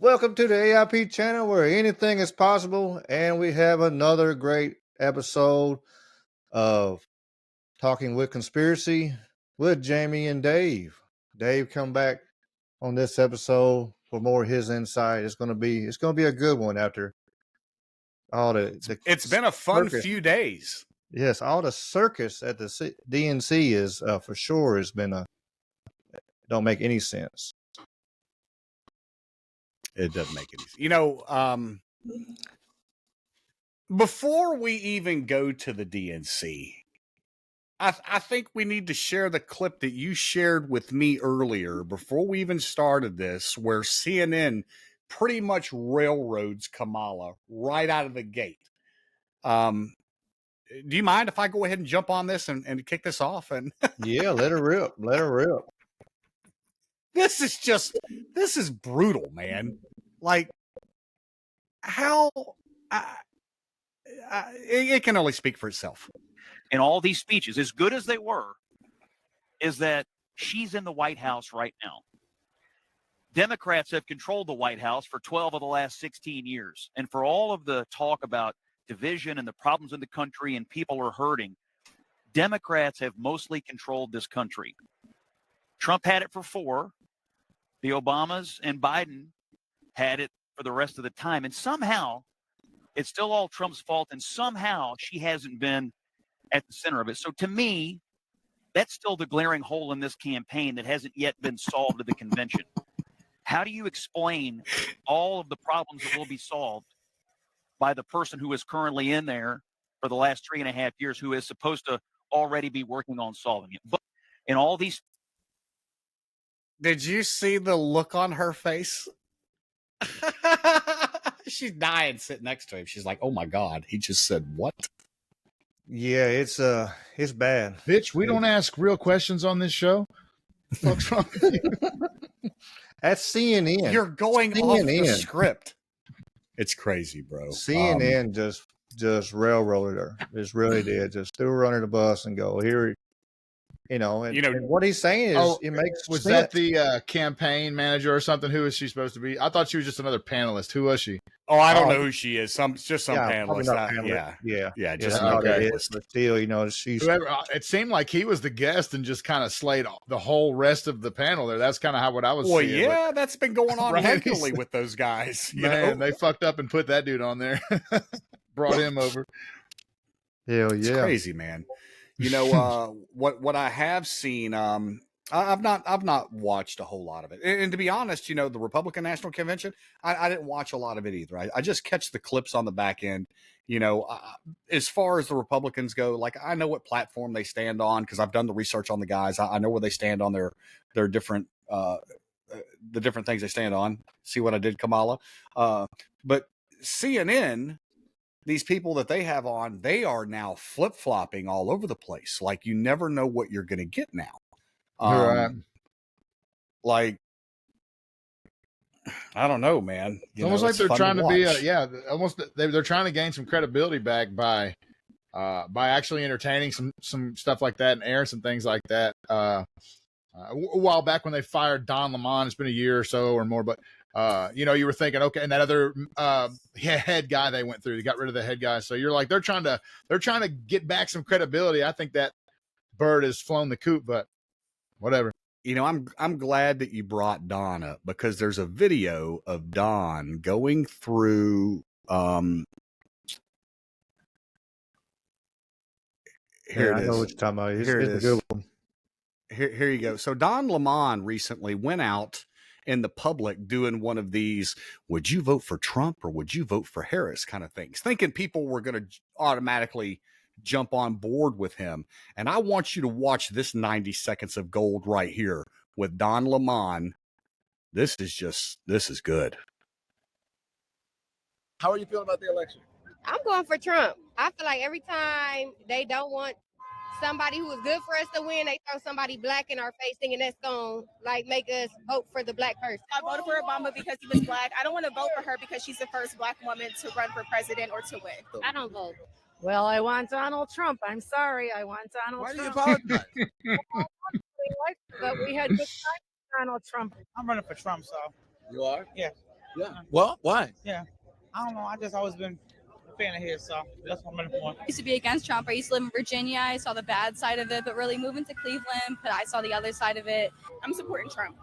Welcome to the A.I.P channel where anything is possible, and we have another great episode of Talking with Conspiracy with Jamie and Dave. Dave, come back on this episode for more of his insight. It's gonna be a good one after all the It's been a fun circus. few days. Yes, all the circus at the DNC is for sure has been don't make any sense. It doesn't make any sense. Before we even go to the DNC, I think we need to share the clip that you shared with me earlier before we even started this, where CNN pretty much railroads Kamala right out of the gate. Do you mind if I go ahead and jump on this and kick this off? And Yeah, let her rip. Let her rip. this is brutal, man. Like, how it can only speak for itself. In all these speeches, as good as they were, is that she's in the White House right now. Democrats have controlled the White House for 12 of the last 16 years. And for all of the talk about division and the problems in the country and people are hurting, Democrats have mostly controlled this country. Trump had it for 4. The Obamas and Biden had it for the rest of the time. And somehow it's still all Trump's fault. And somehow she hasn't been at the center of it. So to me, that's still the glaring hole in this campaign that hasn't yet been solved at the convention. How do you explain all of the problems that will be solved by the person who is currently in there for the last 3.5 years, who is supposed to already be working on solving it? But in all these... Did you see the look on her face? She's dying sitting next to him. She's like, oh my God, he just said what? Yeah, it's bad. Bitch, we don't ask real questions on this show. What's wrong with you? That's CNN. You're going CNN. off the script. It's crazy, bro. CNN just railroaded her. Just really did. Just threw her under the bus and go here. And what he's saying is it makes was sense. that the campaign manager or something? Who is she supposed to be? I thought she was just another panelist. Who was she? Oh, I don't know who she is. Just some probably panelist. not panelist. Yeah. Just another okay. panelist. But still, she's Whoever. It seemed like he was the guest and just kind of slayed the whole rest of the panel there. That's kind of what I was Well, seeing. yeah, that's been going on Right. regularly with those guys. Man, they fucked up and put that dude on there. Brought him over. hell It's yeah. crazy, man. What I have seen, I've not watched a whole lot of it. And to be honest, the Republican National Convention, I didn't watch a lot of it either. I just catch the clips on the back end. As far as the Republicans go, like, I know what platform they stand on because I've done the research on the guys. I know where they stand on their different the different things they stand on. See what I did, Kamala? But CNN, these people that they have on, they are now flip-flopping all over the place. Like, you never know what you're going to get now. Right. Like, I don't know, man. Almost like they're trying to be they're trying to gain some credibility back by actually entertaining some stuff like that and airing some things like that. A while back when they fired Don Lemon, it's been a year or so or more, but you were thinking, okay, and that other head guy they went through, they got rid of the head guy. So you're like, they're trying to get back some credibility. I think that bird has flown the coop, but whatever. I'm glad that you brought Don up because there's a video of Don going through. Here I know what you're talking about. It's a good one. Here you go. So Don Lemon recently went out in the public doing one of these, would you vote for Trump or would you vote for Harris kind of things, thinking people were going to automatically jump on board with him. And I want you to watch this 90 seconds of gold right here with Don Lemon. This is good. How are you feeling about the election? I'm going for Trump. I feel like every time they don't want somebody who is good for us to win, they throw somebody black in our face thinking that's going to make us vote for the black person. I voted for Obama because he was black. I don't want to vote for her because she's the first black woman to run for president or to win. I don't vote. Well, I want Donald Trump. I'm sorry. I want Donald Why do you Trump. apologize? But we had good time with Donald Trump. I'm running for Trump, so You are? Yeah. Yeah. Well, why? Yeah. I don't know. I just always been a fan of his, so that's what I'm running for. I used to be against Trump. I used to live in Virginia. I saw the bad side of it, but really moving to Cleveland, but I saw the other side of it. I'm supporting Trump.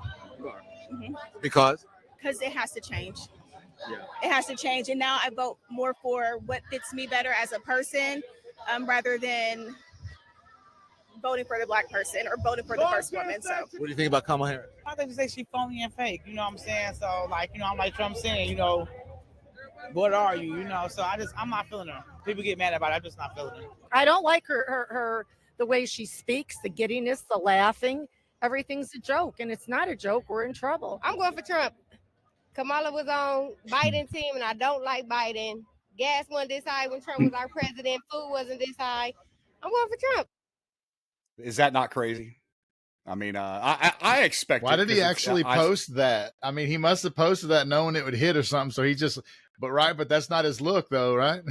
Because Because it has to change. Yeah. It has to change. And now I vote more for what fits me better as a person rather than voting for the black person or voting for the first woman. So what do you think about Kamala Harris? I think they say she's phony and fake. You know what I'm saying? So like, I'm like Trump saying, what are you? So I'm not feeling her. People get mad about it. I'm just not feeling her. I don't like her the way she speaks, the giddiness, the laughing. Everything's a joke, and it's not a joke. We're in trouble. I'm going for Trump. Kamala was on Biden's team, and I don't like Biden. Gas wasn't this high when Trump was our president. Food wasn't this high. I'm going for Trump. Is that not crazy? I mean, I expect. Why did he actually post that? I mean, he must have posted that knowing it would hit or something. So he just, but that's not his look though, right?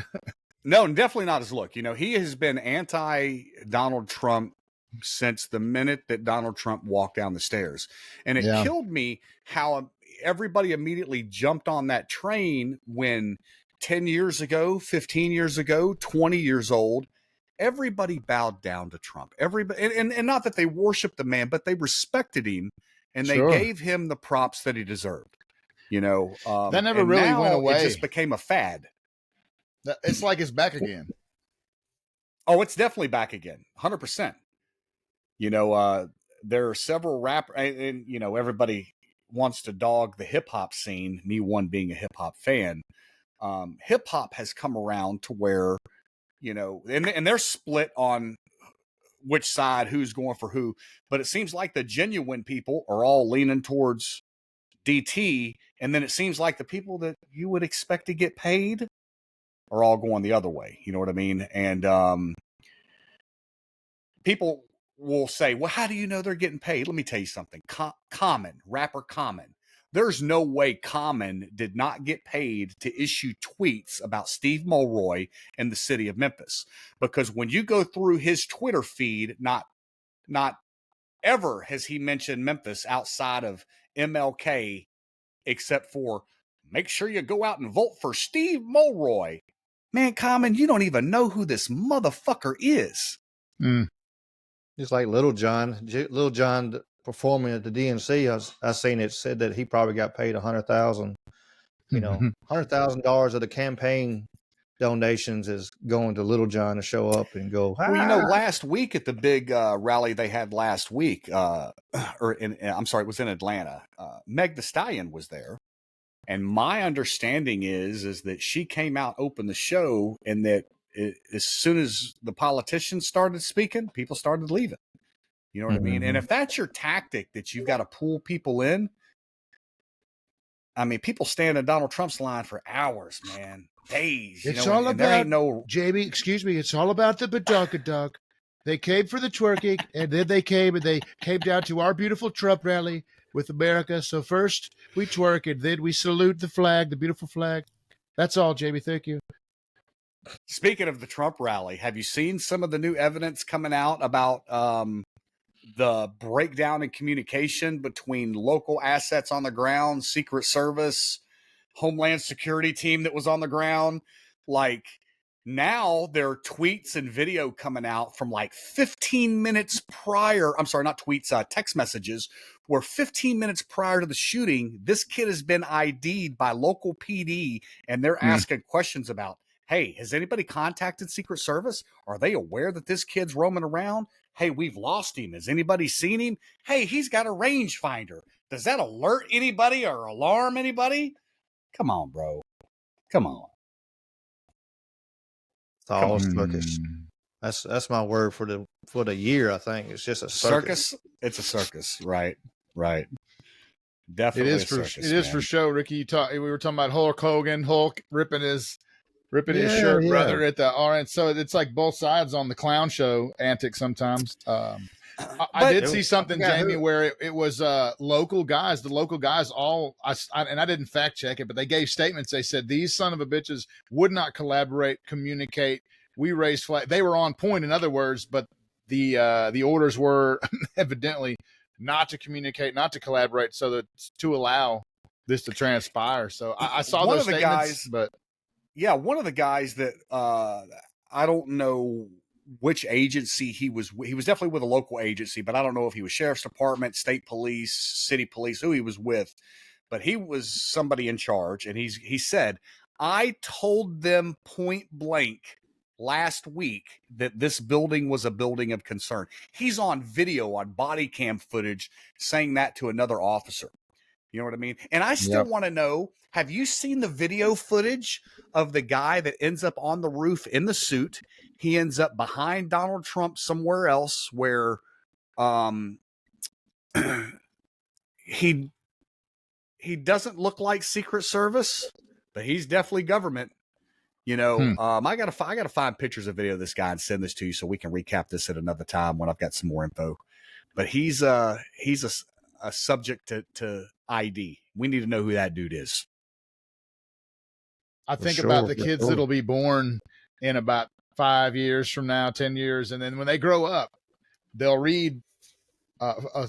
No, definitely not his look. He has been anti-Donald Trump since the minute that Donald Trump walked down the stairs. And it killed me how everybody immediately jumped on that train when 10 years ago, 15 years ago, 20 years old, everybody bowed down to Trump. Everybody, and not that they worshiped the man, but they respected him and they gave him the props that he deserved. That never really went away. It just became a fad. It's like it's back again. Oh, it's definitely back again. 100%. There are several rappers, and everybody wants to dog the hip hop scene, me one being a hip hop fan. Hip hop has come around to where, and they're split on which side, who's going for who, but it seems like the genuine people are all leaning towards DT. And then it seems like the people that you would expect to get paid are all going the other way. You know what I mean? And people will say, well, how do you know they're getting paid? Let me tell you something. Rapper Common. There's no way Common did not get paid to issue tweets about Steve Mulroy and the city of Memphis. Because when you go through his Twitter feed, not ever has he mentioned Memphis outside of MLK, except for make sure you go out and vote for Steve Mulroy. Man, Common, you don't even know who this motherfucker is. Just like Little John. Little John performing at the DNC, I seen it said that he probably got paid $100,000. $100,000 of the campaign donations is going to Little John to show up and go. Well, last week at the big rally they had last week, I'm sorry, it was in Atlanta. Meg Thee Stallion was there. And my understanding is that she came out, opened the show, and that as soon as the politicians started speaking, people started leaving. You know what I mean? And if that's your tactic, that you've got to pull people in, I mean, people stand in Donald Trump's line for hours, man, days. It's all about JB. Excuse me. It's all about the badunkaduck. They came for the twerking, and then they came down to our beautiful Trump rally with America. So first we twerk, and then we salute the flag, the beautiful flag. That's all, JB. Thank you. Speaking of the Trump rally, have you seen some of the new evidence coming out about the breakdown in communication between local assets on the ground, Secret Service, Homeland Security team that was on the ground? Like, now there are tweets and video coming out from like 15 minutes prior. I'm sorry, not tweets, text messages, where 15 minutes prior to the shooting, this kid has been ID'd by local PD, and they're asking questions about, hey, has anybody contacted Secret Service? Are they aware that this kid's roaming around? Hey, we've lost him. Has anybody seen him? Hey, he's got a rangefinder. Does that alert anybody or alarm anybody? Come on, bro. Come on. It's all circus. That's my word for the year. I think it's just a circus. It's a circus, right? Definitely, it is for show. Ricky, we were talking about Hulk ripping his shirt, brother, at the RN. So it's like both sides on the clown show antics sometimes. I did see something, Jamie, where it was local guys. The local guys and I didn't fact check it, but they gave statements. They said these son of a bitches would not collaborate, communicate. We raised flag. They were on point, in other words, but the orders were evidently not to communicate, not to collaborate, so that to allow this to transpire. So I saw One those of the statements, guys, but yeah, one of the guys that I don't know which agency he was. He was definitely with a local agency, but I don't know if he was sheriff's department, state police, city police, who he was with. But he was somebody in charge, and he said, "I told them point blank last week that this building was a building of concern." He's on video, on body cam footage, saying that to another officer. You know what I mean? And I still want to know, have you seen the video footage of the guy that ends up on the roof in the suit? He ends up behind Donald Trump somewhere else where he doesn't look like Secret Service, but he's definitely government. You know, I gotta find pictures of video of this guy and send this to you so we can recap this at another time when I've got some more info. But he's a subject to ID. We need to know who that dude is. I think about the kids that'll be born in about 5 years from now, 10 years, and then when they grow up, they'll read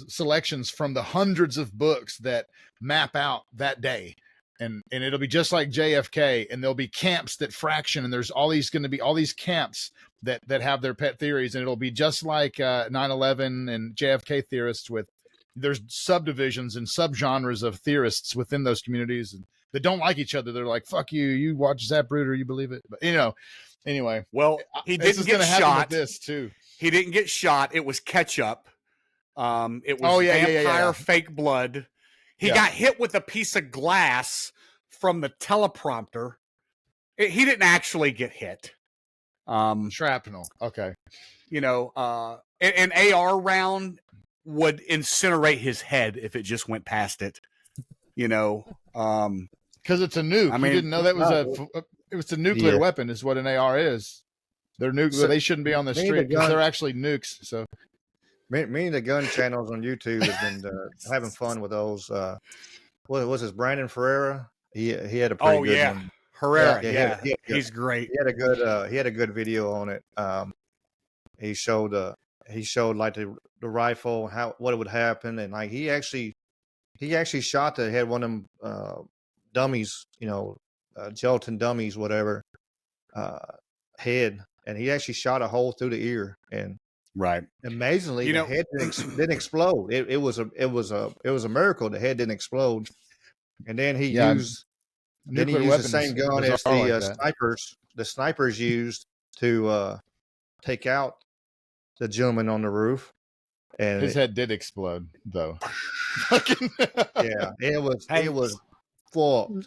selections from the hundreds of books that map out that day. And it'll be just like JFK, and there'll be camps that fraction, and there's going to be all these camps that have their pet theories, and it'll be just like 9/11 and JFK theorists with there's subdivisions and subgenres of theorists within those communities and that don't like each other. They're like, fuck you, you watch Zapruder, you believe it. But anyway. Well, he didn't get shot. With this too. He didn't get shot. It was ketchup. It was vampire fake blood. He got hit with a piece of glass from the teleprompter. He didn't actually get hit. Shrapnel. Okay. An AR round would incinerate his head if it just went past it. Because it's a nuke. I mean, you didn't know that was it was a nuclear weapon is what an AR is. They're nuclear. So, they shouldn't be on the street because they're actually nukes. So me and the gun channels on YouTube have been having fun with those. What was his Brandon Ferreira? He had a pretty good one. Herrera, he's great. He had a good video on it. He showed like the rifle, what would happen, and like he actually shot the had one of them dummies, gelatin dummies, whatever, head, and he actually shot a hole through the ear, and amazingly, the head didn't explode. It was a miracle the head didn't explode, and then he used the same gun as the snipers used to take out the gentleman on the roof, and his head did explode though. It was full.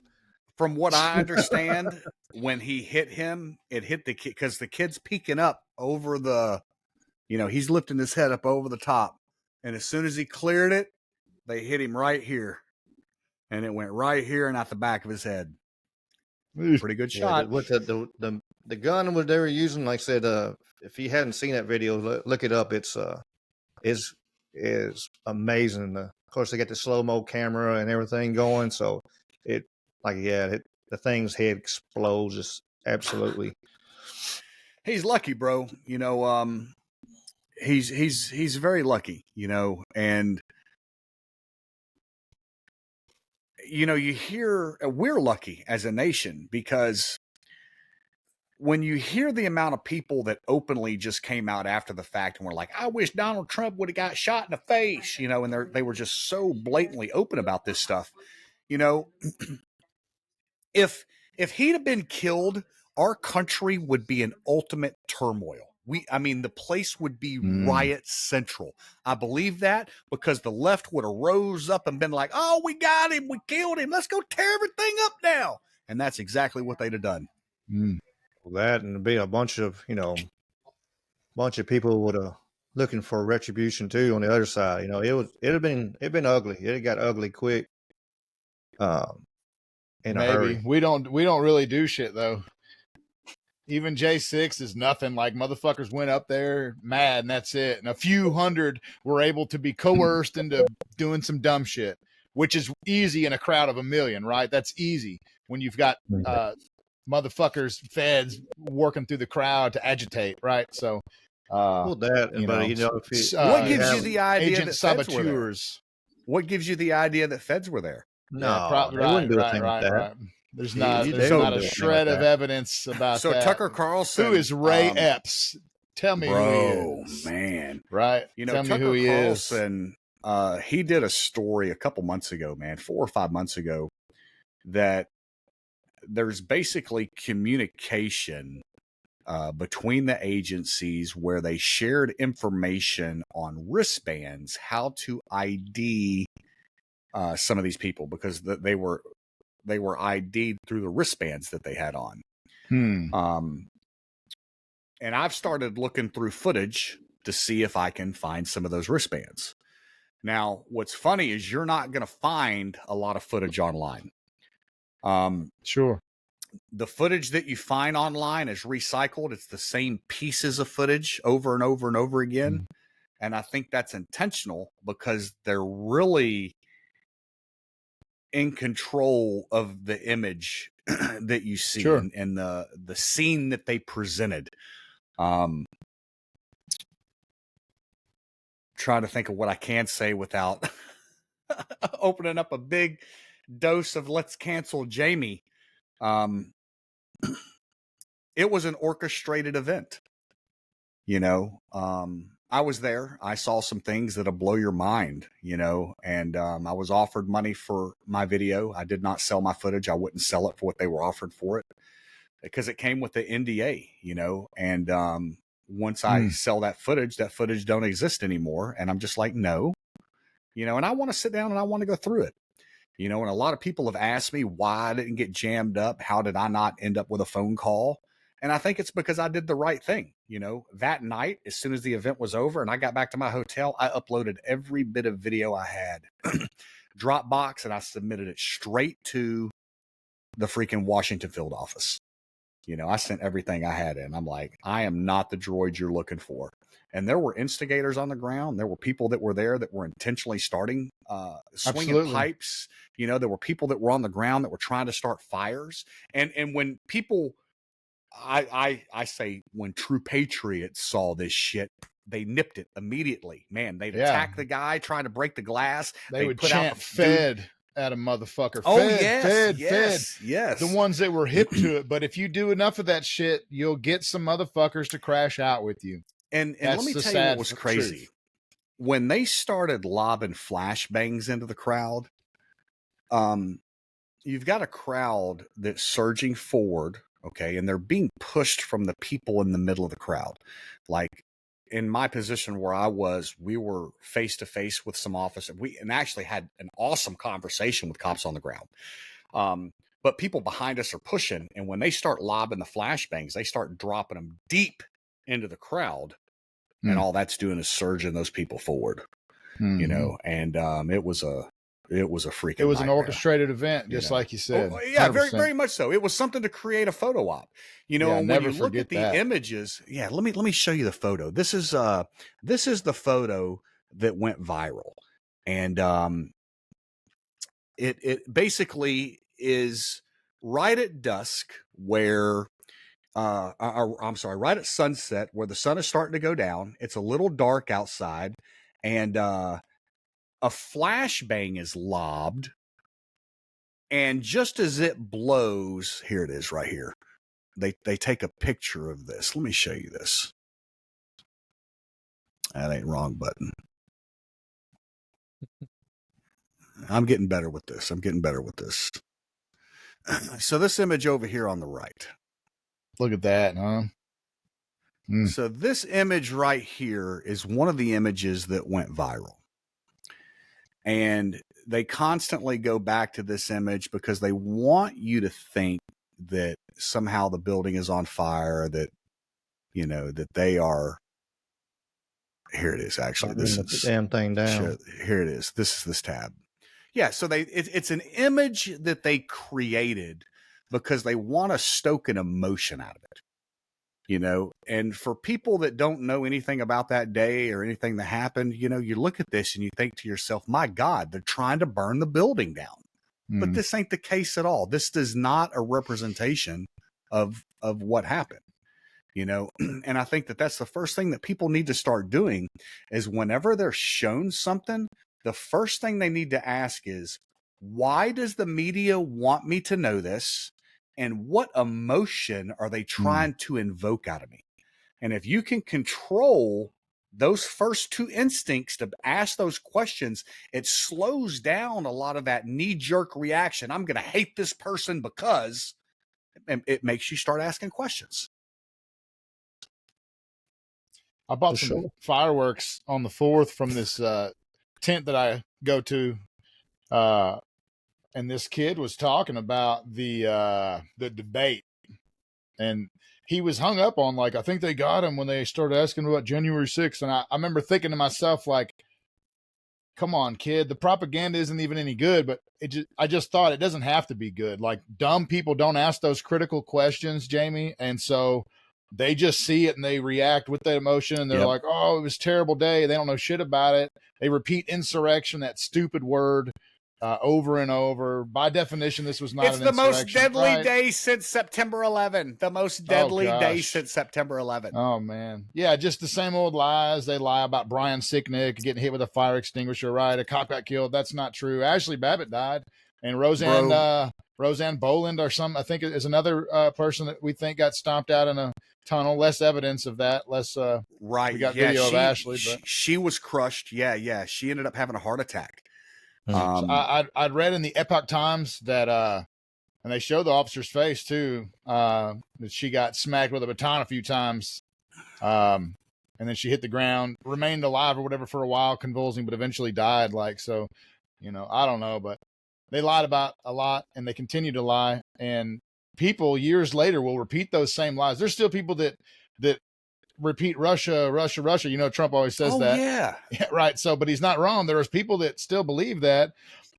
From what I understand, when he hit him, it hit the kid because the kid's peeking up over the, he's lifting his head up over the top, and as soon as he cleared it, they hit him right here, and it went right here and out the back of his head. Pretty good shot. With the gun they were using, like I said, if you hadn't seen that video, look it up. It's amazing. Of course, they got the slow-mo camera and everything going, so the thing's head explodes just absolutely. He's lucky, bro. He's very lucky, and you hear we're lucky as a nation because when you hear the amount of people that openly just came out after the fact and were like, I wish Donald Trump would have got shot in the face, and they were just so blatantly open about this stuff. If he'd have been killed, our country would be in ultimate turmoil. The place would be riot central. I believe that because the left would have rose up and been like, oh, we got him. We killed him. Let's go tear everything up now. And that's exactly what they'd have done. That and be a bunch of people would have looking for retribution too on the other side. It'd been ugly. It got ugly quick. In a hurry. We don't really do shit though. Even J6 is nothing. Like motherfuckers went up there mad and that's it. And a few hundred were able to be coerced into doing some dumb shit, which is easy in a crowd of 1 million, right? That's easy when you've got motherfuckers, feds working through the crowd to agitate, right? So, what gives you the idea that feds were there? What gives you the idea that feds were there? No, they wouldn't do a thing like that. Right. There's They not wouldn't a do a thing like shred of that. evidence about So that. Tucker Carlson, Who is Ray Epps? Tell me who he is. Man, right? Tell me who he Carlson, is. He did a story a couple months ago, man, 4 or 5 months ago, that there's basically communication between the agencies where they shared information on wristbands, how to ID some of these people, because they were ID'd through the wristbands that they had on. And I've started looking through footage to see if I can find some of those wristbands. Now, what's funny is you're not going to find a lot of footage online. Sure. The footage that you find online is recycled. It's the same pieces of footage over and over and over again. And I think that's intentional because they're really in control of the image that you see, Sure. and the scene that they presented. Trying to think of what I can say without opening up a big dose of let's cancel Jamie. It was an orchestrated event. I was there. I saw some things that'll blow your mind, and I was offered money for my video. I did not sell my footage. I wouldn't sell it for what they were offered for it because it came with the NDA, and once I sell that footage don't exist anymore. And I'm just like, no, and I want to sit down and I want to go through it. And a lot of people have asked me why I didn't get jammed up. How did I not end up with a phone call? And I think it's because I did the right thing. That night, as soon as the event was over and I got back to my hotel, I uploaded every bit of video I had, Dropbox, and I submitted it straight to the freaking Washington field office. I sent everything I had in. I'm like, I am not the droid you're looking for. And there were instigators on the ground. There were people that were there that were intentionally swinging Absolutely. pipes. There were people that were on the ground that were trying to start fires. And when people, I say, when true patriots saw this shit, they nipped it immediately. Man, they'd attack the guy trying to break the glass. They would put chant out the "Fed" at a motherfucker. Oh, Fed, yes, fed. yes. The ones that were hip to it. But if you do enough of that shit, you'll get some motherfuckers to crash out with you. And let me tell you what was crazy. Truth. When they started lobbing flashbangs into the crowd, you've got a crowd that's surging forward, okay, and they're being pushed from the people in the middle of the crowd. Like in my position where I was, we were face to face with some officers. And actually had an awesome conversation with cops on the ground. But people behind us are pushing, and when they start lobbing the flashbangs, they start dropping them deep into the crowd. And all that's doing is surging those people forward, and it was a freaking It was nightmare. an orchestrated event, just like you said. Yeah, 100%. very, very much so. It was something to create a photo op, and when you look at the images, let me show you the photo. This is the photo that went viral, and it basically is right at dusk where I'm sorry, right at sunset where the sun is starting to go down. It's a little dark outside, and a flashbang is lobbed. And just as it blows, here it is right here. They take a picture of this. Let me show you this. That ain't wrong button. I'm getting better with this. So this image over here on the right. Look at that, huh? So this image right here is one of the images that went viral. And they constantly go back to this image because they want you to think that somehow the building is on fire, that, that they are. Here it is, actually. This is the damn thing down. Here it is. This is this tab. Yeah, so it's an image that they created because they want to stoke an emotion out of it. And for people that don't know anything about that day or anything that happened, you look at this and you think to yourself, my God, they're trying to burn the building down. But this ain't the case at all. This is not a representation of what happened, and I think that that's the first thing that people need to start doing is whenever they're shown something, the first thing they need to ask is, Why does the media want me to know this? And what emotion are they trying to invoke out of me? And if you can control those first two instincts to ask those questions, it slows down a lot of that knee-jerk reaction. I'm going to hate this person because, and it makes you start asking questions. I bought some fireworks on the 4th from this tent that I go to. And this kid was talking about the debate, and he was hung up on, like, I think they got him when they started asking about January 6th. And I remember thinking to myself, like, come on, kid, the propaganda isn't even any good, but I just thought it doesn't have to be good. Like, dumb people don't ask those critical questions, Jamie. And so they just see it and they react with that emotion. And they're like, oh, it was a terrible day. They don't know shit about it. They repeat insurrection, that stupid word, over and over. By definition, this was not an insurrection. It's the most deadly day since September 11. The most deadly day since September 11. Oh, man. Yeah, just the same old lies. They lie about Brian Sicknick getting hit with a fire extinguisher, right? A cop got killed. That's not true. Ashley Babbitt died. And Roseanne Boland or some, I think, is another person that we think got stomped out in a tunnel. Less evidence of that. Right. We got video of Ashley. But she was crushed. Yeah. She ended up having a heart attack. So I'd read in the Epoch Times that, and they show the officer's face too, that she got smacked with a baton a few times, and then she hit the ground, remained alive or whatever for a while, convulsing, but eventually died. Like, so, I don't know, but they lied about a lot, and they continue to lie, and people years later will repeat those same lies. There's still people that repeat Russia. Trump always says that. Yeah, right. So, but he's not wrong. There's people that still believe that.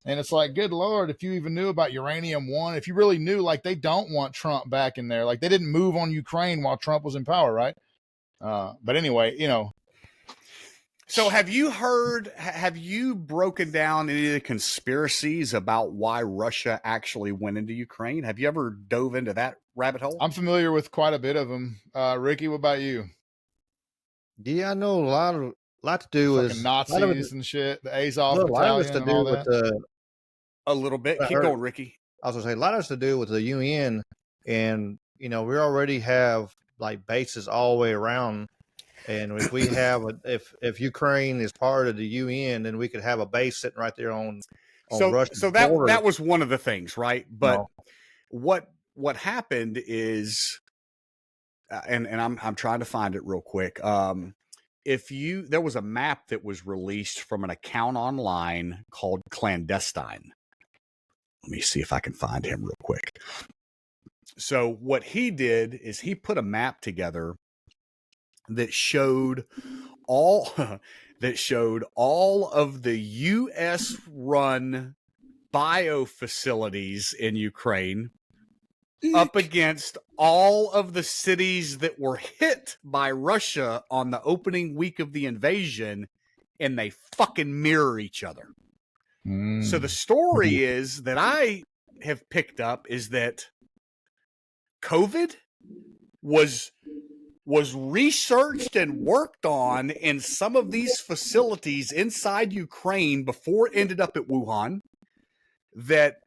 And it's like, good Lord, if you even knew about Uranium One, if you really knew, like, they don't want Trump back in there. Like, they didn't move on Ukraine while Trump was in power, right? But anyway, So have you broken down any of the conspiracies about why Russia actually went into Ukraine? Have you ever dove into that rabbit hole? I'm familiar with quite a bit of them. Ricky, what about you? Yeah, I know a lot to do with Nazis and shit, the Azov battalion and all that. A little bit. Keep going, Ricky. I was gonna say a lot has to do with the UN, and we already have like bases all the way around. And if we have if Ukraine is part of the UN, then we could have a base sitting right there on Russia's border. that was one of the things, right? But what happened is, and I'm trying to find it real quick. There was a map that was released from an account online called Clandestine. Let me see if I can find him real quick. So what he did is he put a map together that showed all of the U.S. run bio facilities in Ukraine up against all of the cities that were hit by Russia on the opening week of the invasion, and they fucking mirror each other. So the story is that I have picked up is that COVID was researched and worked on in some of these facilities inside Ukraine before it ended up at Wuhan, that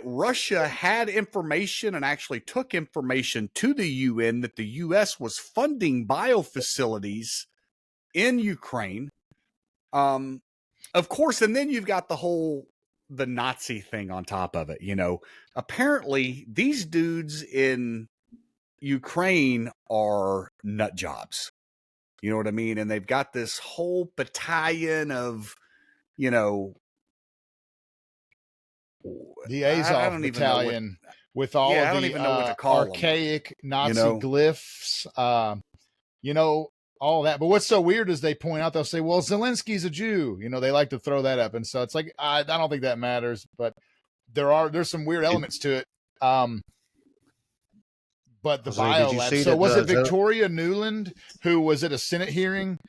Russia had information and actually took information to the UN that the US was funding biofacilities in Ukraine. Of course, and then you've got the Nazi thing on top of it. Apparently these dudes in Ukraine are nut jobs. You know what I mean? And they've got this whole battalion of, the Azov battalion with all of the archaic Nazi glyphs, all that. But what's so weird is they point out, they'll say, well, Zelensky's a Jew. They like to throw that up. And so it's like, I don't think that matters, but there's some weird elements to it. But the biolab. So was it Victoria Nuland who was at a Senate hearing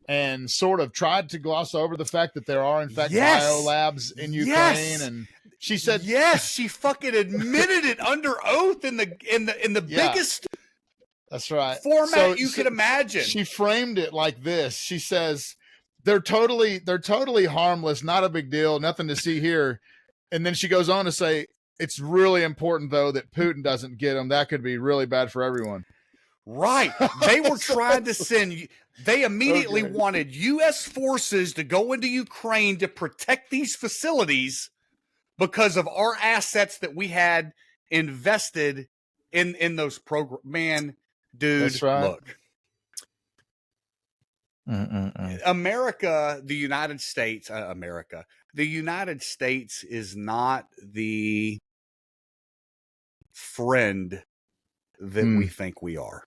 and sort of tried to gloss over the fact that there are in fact biolabs in Ukraine? And she said, yes, she fucking admitted it under oath in the biggest. That's right. Format you could imagine. She framed it like this. She says, they're totally harmless, not a big deal, nothing to see here. And then she goes on to say, it's really important, though, that Putin doesn't get them. That could be really bad for everyone. Right. They were trying to send, they immediately wanted U.S. forces to go into Ukraine to protect these facilities because of our assets that we had invested in those programs. Man, dude, That's right. look. America, the United States, the United States is not the friend that we think we are.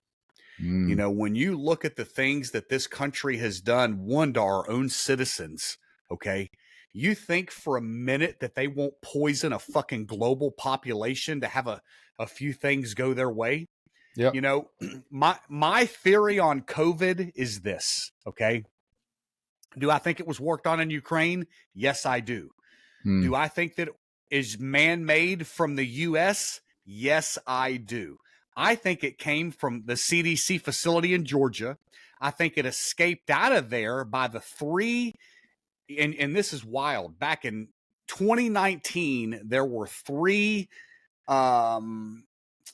You know, when you look at the things that this country has done, one, to our own citizens, okay, you think for a minute that they won't poison a fucking global population to have a few things go their way? Yeah. You know, my theory on COVID is this, okay? Do I think it was worked on in Ukraine? Yes, I do. Do I think that it is man-made from the U.S.? Yes, I do. I think it came from the CDC facility in Georgia. I think it escaped out of there by the three, and this is wild. Back in 2019, there were three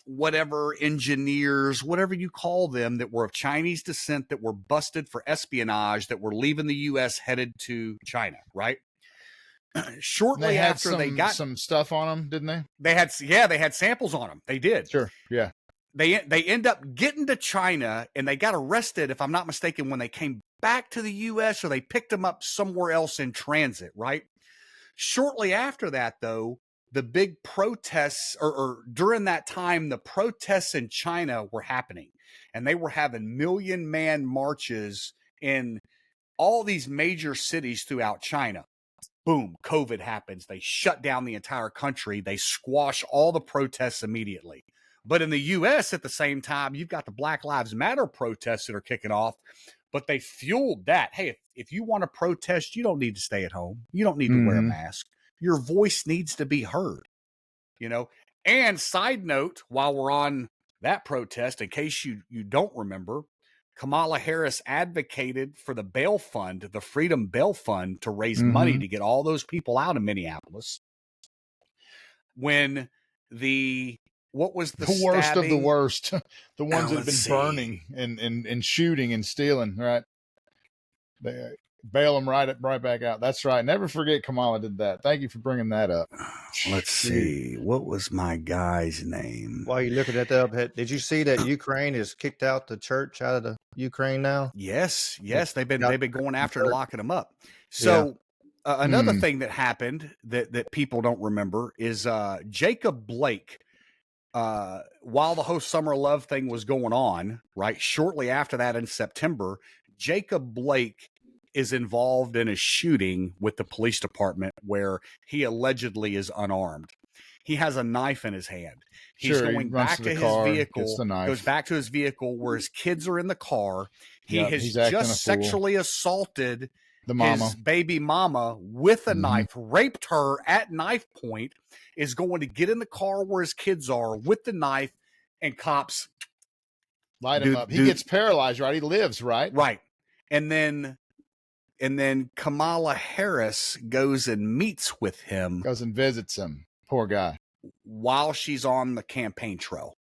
whatever engineers, whatever you call them, that were of Chinese descent that were busted for espionage that were leaving the U.S. headed to China, right? Shortly after they got some stuff on them, didn't they? They had samples on them. They did. Sure. Yeah. They end up getting to China and they got arrested, if I'm not mistaken, when they came back to the U.S. or they picked them up somewhere else in transit, right? Shortly after that, though, the big protests, or during that time, the protests in China were happening, and they were having million-man marches in all these major cities throughout China. Boom, COVID happens. They shut down the entire country. They squash all the protests immediately. But in the U.S. at the same time, you've got the Black Lives Matter protests that are kicking off, but they fueled that. Hey, if you want to protest, you don't need to stay at home. You don't need to wear a mask. Your voice needs to be heard, you know? And side note, while we're on that protest, in case you don't remember, Kamala Harris advocated for the bail fund, the Freedom Bail Fund, to raise money to get all those people out of Minneapolis. When what was the worst of the stabbing? worst, the ones that have been burning and shooting and stealing, right? They bail them right back out. That's right. Never forget Kamala did that. Thank you for bringing that up. Let's see. What was my guy's name? While you looking at that, did you see that Ukraine has kicked out the church out of the Ukraine now? Yes. They've been going after and locking them up. So another thing that happened that people don't remember is Jacob Blake. While the whole Summer Love thing was going on, right, shortly after that in September, Jacob Blake is involved in a shooting with the police department where he allegedly is unarmed. He has a knife in his hand. He's going back to his vehicle, goes back to his vehicle where his kids are in the car. He has just sexually assaulted his baby mama with a knife, raped her at knife point, is going to get in the car where his kids are with the knife, and cops light him up. He gets paralyzed, right? He lives, right? Right. And then Kamala Harris goes and meets with him. Goes and visits him. Poor guy. While she's on the campaign trail.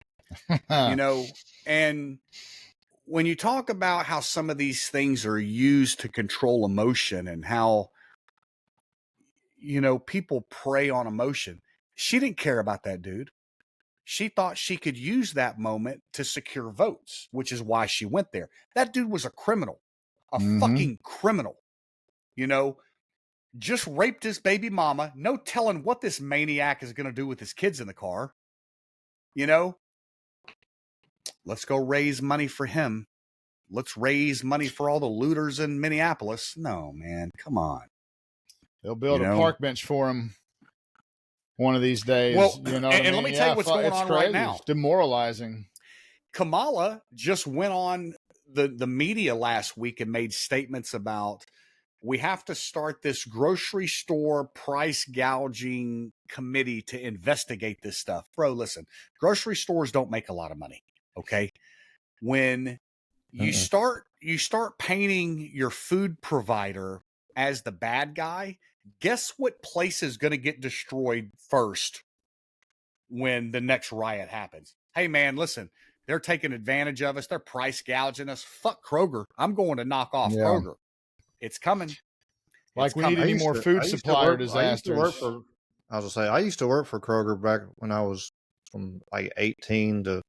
You know, and when you talk about how some of these things are used to control emotion and how, you know, people prey on emotion, she didn't care about that dude. She thought she could use that moment to secure votes, which is why she went there. That dude was a criminal, a fucking criminal, you know, just raped his baby mama. No telling what this maniac is going to do with his kids in the car. You know, let's go raise money for him. Let's raise money for all the looters in Minneapolis. No, man, come on. They'll build a park bench for him one of these days. Well, you know, and let me tell you what's going on right now. It's demoralizing. Kamala just went on the media last week and made statements about, we have to start this grocery store price gouging committee to investigate this stuff. Bro, listen, grocery stores don't make a lot of money. Okay. When you start painting your food provider as the bad guy, Guess what place is going to get destroyed first when the next riot happens? Hey, man, listen, they're taking advantage of us. They're price gouging us. Fuck Kroger. I'm going to knock off Kroger. It's coming. Like we need any more food supplier disasters. I was gonna say, I used to work for Kroger back when I was from like 18 to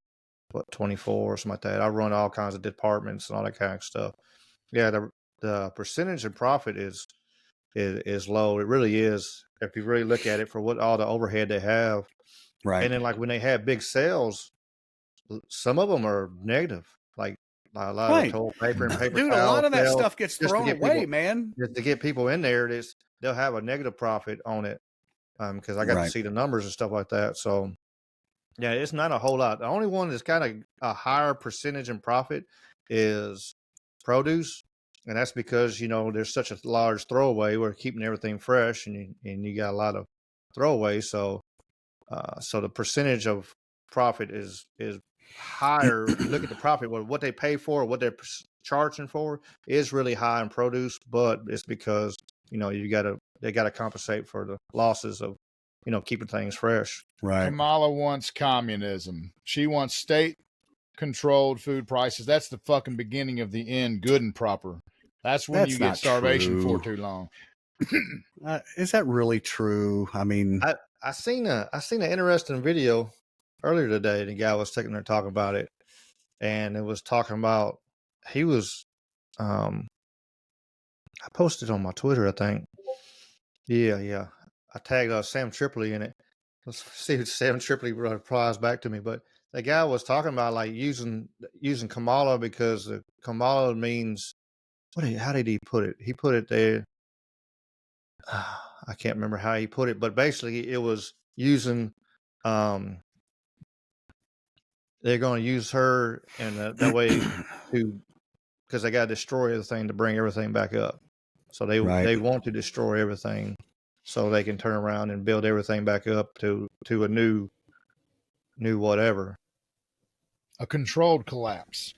24 or something like that. I run all kinds of departments and all that kind of stuff. Yeah, the percentage of profit is low. It really is. If you really look at it for what all the overhead they have, right? And then like when they have big sales, some of them are negative. Like a lot of toilet paper and paper Dude, towel a lot of that sales, stuff gets thrown away, man. Just to get people in there, they'll have a negative profit on it. Because I got to see the numbers and stuff like that. So yeah, it's not a whole lot. The only one that's kind of a higher percentage in profit is produce. And that's because, there's such a large throwaway. We're keeping everything fresh and you got a lot of throwaway. So the percentage of profit is higher. If you look at the profit, what they pay for, what they're charging for is really high in produce, but it's because, they got to compensate for the losses of, keeping things fresh. Right. Kamala wants communism. She wants state-controlled food prices. That's the fucking beginning of the end, good and proper. That's when you get starvation for too long. Is that really true? I mean, I seen an interesting video earlier today. The guy was taking there talking about it, and it was talking about he was. I posted on my Twitter, I think. Yeah. I tagged Sam Tripoli in it. Let's see if Sam Tripoli replies back to me. But the guy was talking about like using Kamala because Kamala means how did he put it? He put it there. I can't remember how he put it, but basically it was using. They're going to use her, and that way because they got to destroy everything to bring everything back up. So they want to destroy everything so they can turn around and build everything back up to a new whatever. A controlled collapse.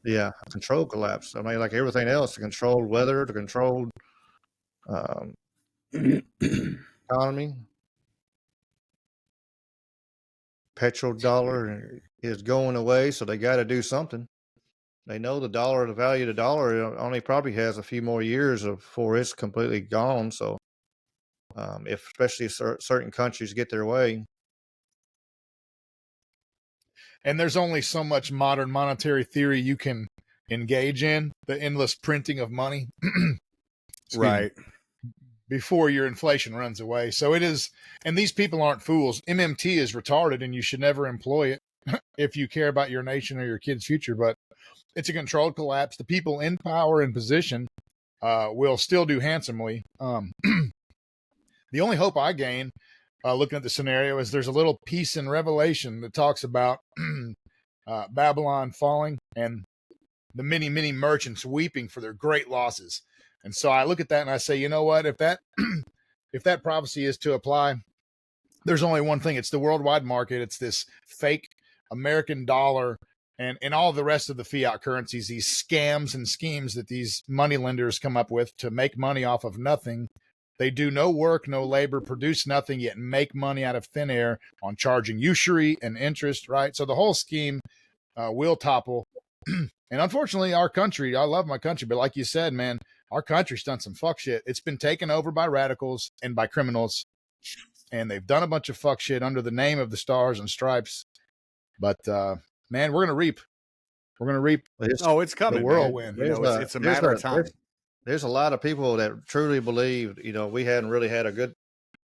Yeah, a controlled collapse. I mean, like everything else, the controlled weather, the controlled economy. Petrodollar is going away, so they got to do something. They know the value of the dollar only probably has a few more years before it's completely gone. So, if especially certain countries get their way. And there's only so much modern monetary theory you can engage in, the endless printing of money. Right. Before your inflation runs away. So it is, and these people aren't fools. MMT is retarded and you should never employ it if you care about your nation or your kid's future. But it's a controlled collapse. The people in power and position will still do handsomely. The only hope I gain looking at the scenario is there's a little piece in Revelation that talks about Babylon falling and the many, many merchants weeping for their great losses. And so I look at that and I say, you know what? If that if that prophecy is to apply, there's only one thing. It's the worldwide market. It's this fake American dollar and all the rest of the fiat currencies, these scams and schemes that these money lenders come up with to make money off of nothing. They do no work, no labor, produce nothing, yet make money out of thin air on charging usury and interest, right? So the whole scheme will topple. And unfortunately, our country, I love my country, but like you said, man, our country's done some fuck shit. It's been taken over by radicals and by criminals, and they've done a bunch of fuck shit under the name of the Stars and Stripes. But, man, we're going to reap. We're going to reap. It's coming. The whirlwind. It's a matter of time. There's a lot of people that truly believe, we hadn't really had a good,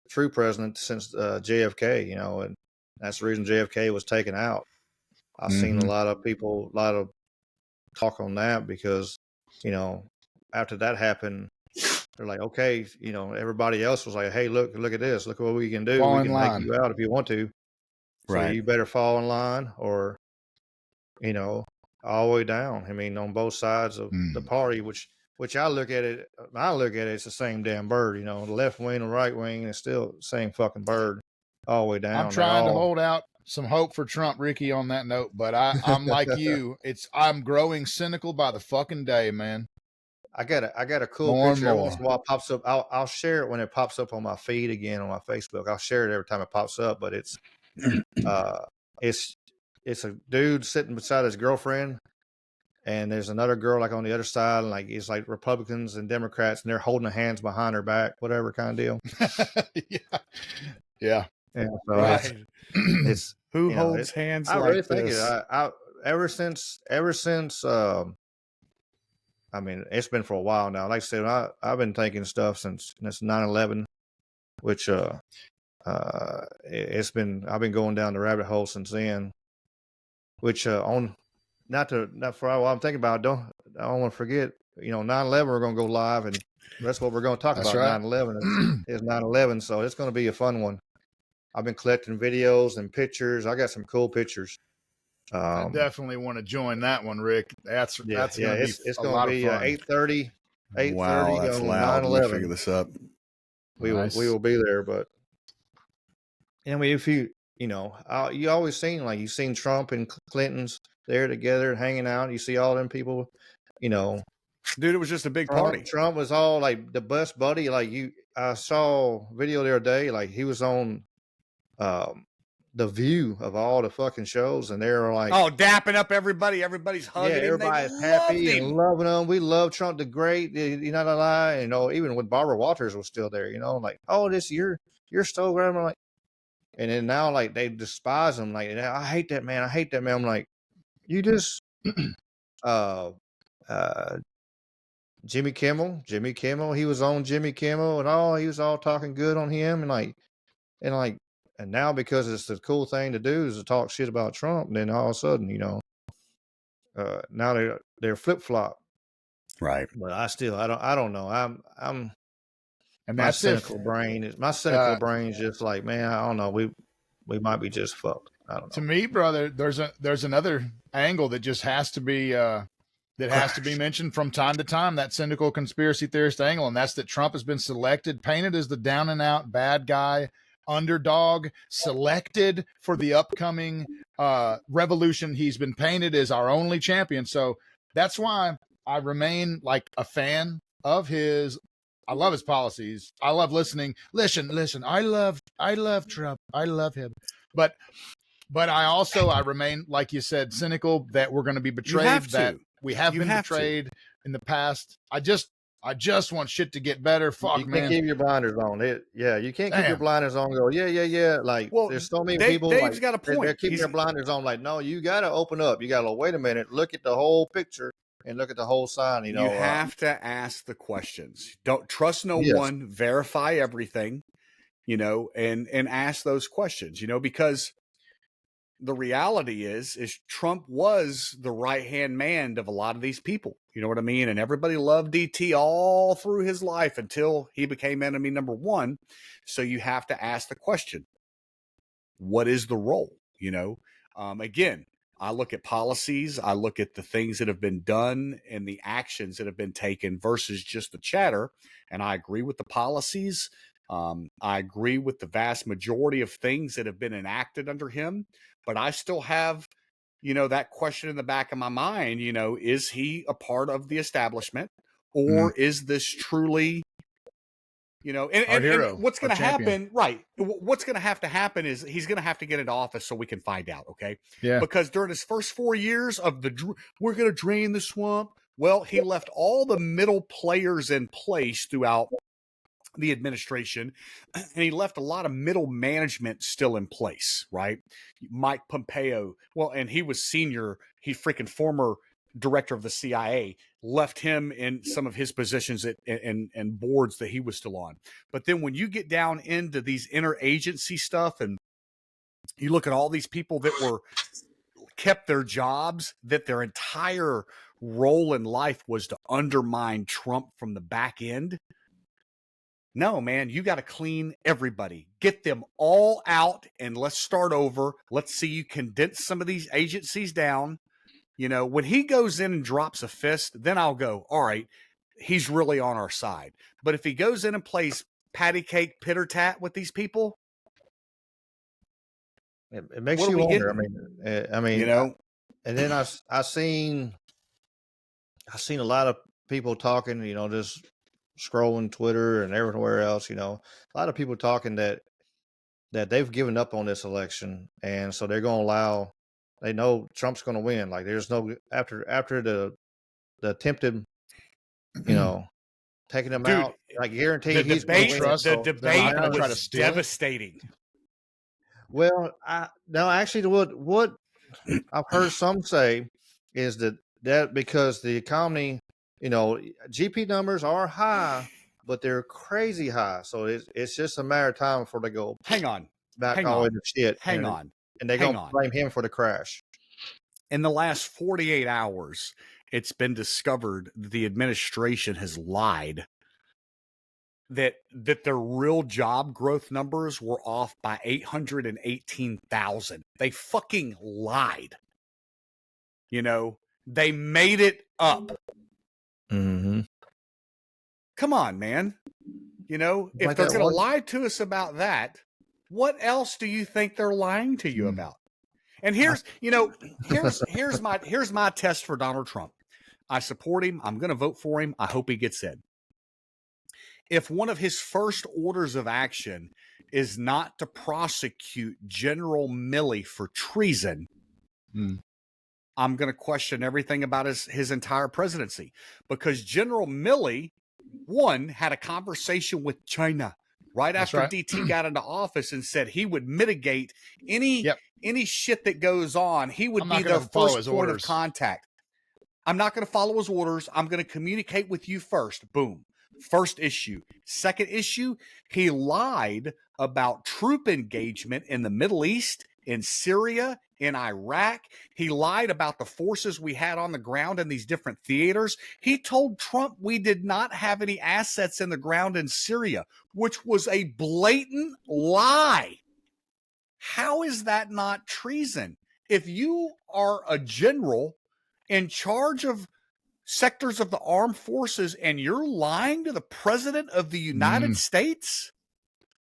true president since JFK, and that's the reason JFK was taken out. I've seen a lot of people, a lot of talk on that because, after that happened, they're like, okay, everybody else was like, hey, look at this. Look what we can do. We can take you out if you want to. So you better fall in line or, all the way down. I mean, on both sides of the party, which I look at it, it's the same damn bird, the left wing and right wing is still the same fucking bird all the way down. I'm trying to hold out some hope for Trump, Ricky, on that note, but I'm like you. I'm growing cynical by the fucking day, man. I got a cool More and picture. Every once more. in a while it pops up. I'll share it when it pops up on my feed again on my Facebook. I'll share it every time it pops up. But uh it's it's a dude sitting beside his girlfriend, and there's another girl like on the other side, and like it's like Republicans and Democrats, and they're holding their hands behind her back, whatever kind of deal. Yeah. Yeah. And so Right. it's Who you know holds hands I like really think it. this? I ever since I mean, it's been for a while now. Like I said, I've been thinking stuff since 9/11, which it's been I've been going down the rabbit hole since then. Which on not for while I'm thinking about. I don't want to forget. 9/11. We're going to go live, and that's what we're going to talk That's about. right. 9/11 is 9/11, so it's going to be a fun one. I've been collecting videos and pictures. I got some cool pictures. I definitely want to join that one, Rick. That's Yeah, going to be it's a going lot to of be fun. 8:30 Wow, that's on loud. Let me figure 9/11. this up. We Nice. will be there, but I mean, if you you always seen like you've seen Trump and Clinton's there together hanging out. You see all them people, you know. Dude, it was just a big party. Trump was all like the best buddy. Like I saw a video the other day. Like he was on the View of all the fucking shows, and they were like, oh, dapping up everybody. Everybody's hugging him. Everybody's They happy loved and him. loving him. We love Trump the Great. You know, lie. Even when Barbara Walters was still there, like, oh, this you're so great. I'm like, and then now like they despise him. Like, I hate that man. I hate that man. I'm like, you just uh Jimmy Kimmel. He was on Jimmy Kimmel, and he was all talking good on him, and now because it's the cool thing to do is to talk shit about Trump, and then all of a sudden, now they're flip flop. Right. But I don't know. I'm And my that's cynical brain's just like, man, I don't know. We might be just fucked. I don't know. To me, brother, there's another angle that just has to be mentioned from time to time, that cynical conspiracy theorist angle, and that's that Trump has been painted as the down and out bad guy, underdog, selected for the upcoming revolution. He's been painted as our only champion. So that's why I remain like a fan of his. I love his policies. I love listening. Listen. I love Trump. I love him. But I remain, like you said, cynical that we're going to be betrayed. That we have been betrayed in the past. I just want shit to get better. Fuck, you can't man. keep your blinders on. You can't keep your blinders on. Go, yeah. Like, there's so many people. Dave's got a point. They're keeping their blinders on. Like, no, you got to open up. You got to wait a minute, look at the whole picture, and look at the whole sign. You have to ask the questions. Don't trust no one. Verify everything. And ask those questions. Because the reality is Trump was the right-hand man of a lot of these people. You know what I mean? And everybody loved DT all through his life until he became enemy number one. So you have to ask the question, what is the role? Again, I look at policies, I look at the things that have been done and the actions that have been taken versus just the chatter. And I agree with the policies. I agree with the vast majority of things that have been enacted under him. But I still have, that question in the back of my mind, is he a part of the establishment, or is this truly, and what's going to happen, right? What's going to happen is he's going to have to get into office so we can find out, okay? Yeah. Because during his first 4 years of we're going to drain the swamp, well, he left all the middle players in place throughout the administration, and he left a lot of middle management still in place, right? Mike Pompeo, well, and he was he freaking former director of the CIA, left him in some of his positions and boards that he was still on. But then when you get down into these interagency stuff and you look at all these people that were kept their jobs, that their entire role in life was to undermine Trump from the back end. No, man, you got to clean everybody. Get them all out and let's start over. Let's see you condense some of these agencies down. When he goes in and drops a fist, then I'll go, all right, he's really on our side. But if he goes in and plays patty cake pitter tat with these people, it makes you wonder. I mean, and then I seen a lot of people talking, just scrolling Twitter and everywhere else, a lot of people talking that they've given up on this election, and so they're going to allow. They know Trump's going to win. Like there's no after the attempted, taking him Dude, out. I guarantee the he's going debate, to win. the So debate gonna try to was steal it? devastating. well, no, actually, what I've heard some say is that because the economy, GP numbers are high, but they're crazy high. So it's just a matter of time before they go Hang on. back Hang all the way on. to shit. Hang and, on. And they're Hang going to on. blame him for the crash. In the last 48 hours, it's been discovered that the administration has lied. That their real job growth numbers were off by 818,000. They fucking lied. They made it up. Mm-hmm. Come on, man. If Like they're that going to one- lie to us about that, what else do you think they're lying to you about? And here's my test for Donald Trump. I support him. I'm going to vote for him. I hope he gets in. If one of his first orders of action is not to prosecute General Milley for treason, I'm going to question everything about his entire presidency, because General Milley, one, had a conversation with China right after DT got into office and said he would mitigate any shit that goes on. He would be their first point of contact. I'm not going to follow his orders. I'm going to communicate with you first. Boom. First issue. Second issue, he lied about troop engagement in the Middle East, in Syria, in Iraq. He lied about the forces we had on the ground in these different theaters. He told Trump we did not have any assets in the ground in Syria, which was a blatant lie. How is that not treason? If you are a general in charge of sectors of the armed forces and you're lying to the president of the United States?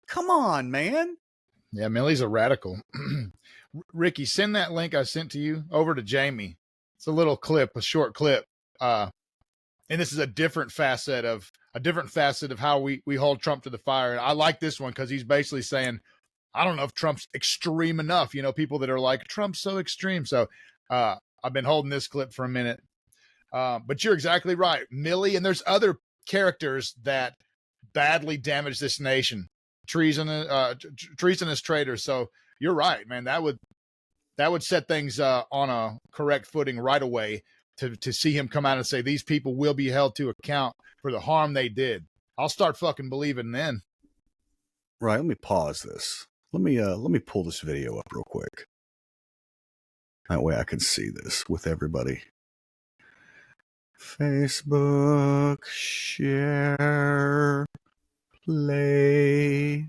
Come on, man. Yeah, Millie's a radical. Ricky, send that link I sent to you over to Jamie. It's a little clip, a short clip. And this is a different facet of how we hold Trump to the fire. And I like this one because he's basically saying, I don't know if Trump's extreme enough. People that are like, Trump's so extreme. So I've been holding this clip for a minute. But you're exactly right. Milley, and there's other characters that badly damage this nation. Treasonous traitors. So you're right, man. That would set things on a correct footing right away to see him come out and say these people will be held to account for the harm they did. I'll start fucking believing then. Right. Let me pause this. Let me pull this video up real quick. That way I can see this with everybody. Facebook, share, play.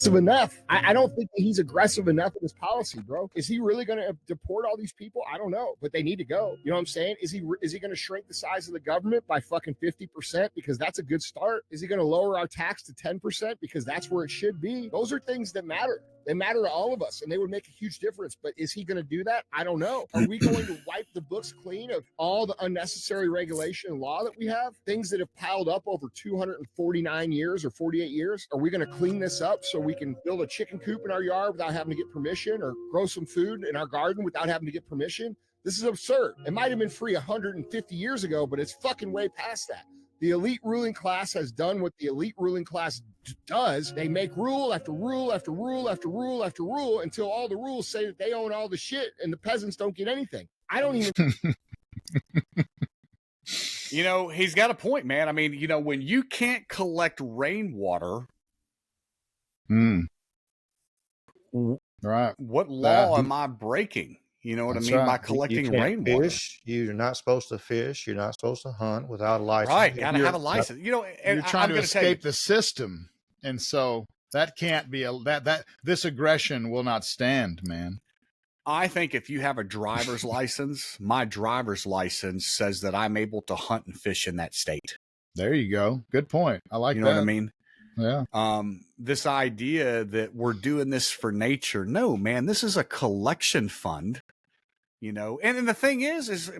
Enough. I don't think that he's aggressive enough in his policy, bro. Is he really going to deport all these people? I don't know, but they need to go. You know what I'm saying? Is he going to shrink the size of the government by fucking 50%? Because that's a good start. Is he going to lower our tax to 10%? Because that's where it should be. Those are things that matter. They matter to all of us, and they would make a huge difference. But is he going to do that? I don't know. Are we going to wipe the books clean of all the unnecessary regulation and law that we have? Things that have piled up over 249 years or 48 years? Are we going to clean this up so we can build a chicken coop in our yard without having to get permission, or grow some food in our garden without having to get permission? This is absurd. It might have been free 150 years ago, but it's fucking way past that. The elite ruling class has done what the elite ruling class does. They make rule after rule after rule after rule after rule until all the rules say that they own all the shit and the peasants don't get anything. I don't even... He's got a point, man. I mean, when you can't collect rainwater, right? What law am I breaking? You know what I mean? By collecting rainwater. Fish. You're not supposed to fish. You're not supposed to hunt without a license. Right. Got to have a license. You're trying to escape the system. And so that can't be this aggression will not stand, man. I think if you have a driver's license, my driver's license says that I'm able to hunt and fish in that state. There you go. Good point. I like that. You know what I mean? Yeah. This idea that we're doing this for nature. No, man, this is a collection fund. you know. And the thing is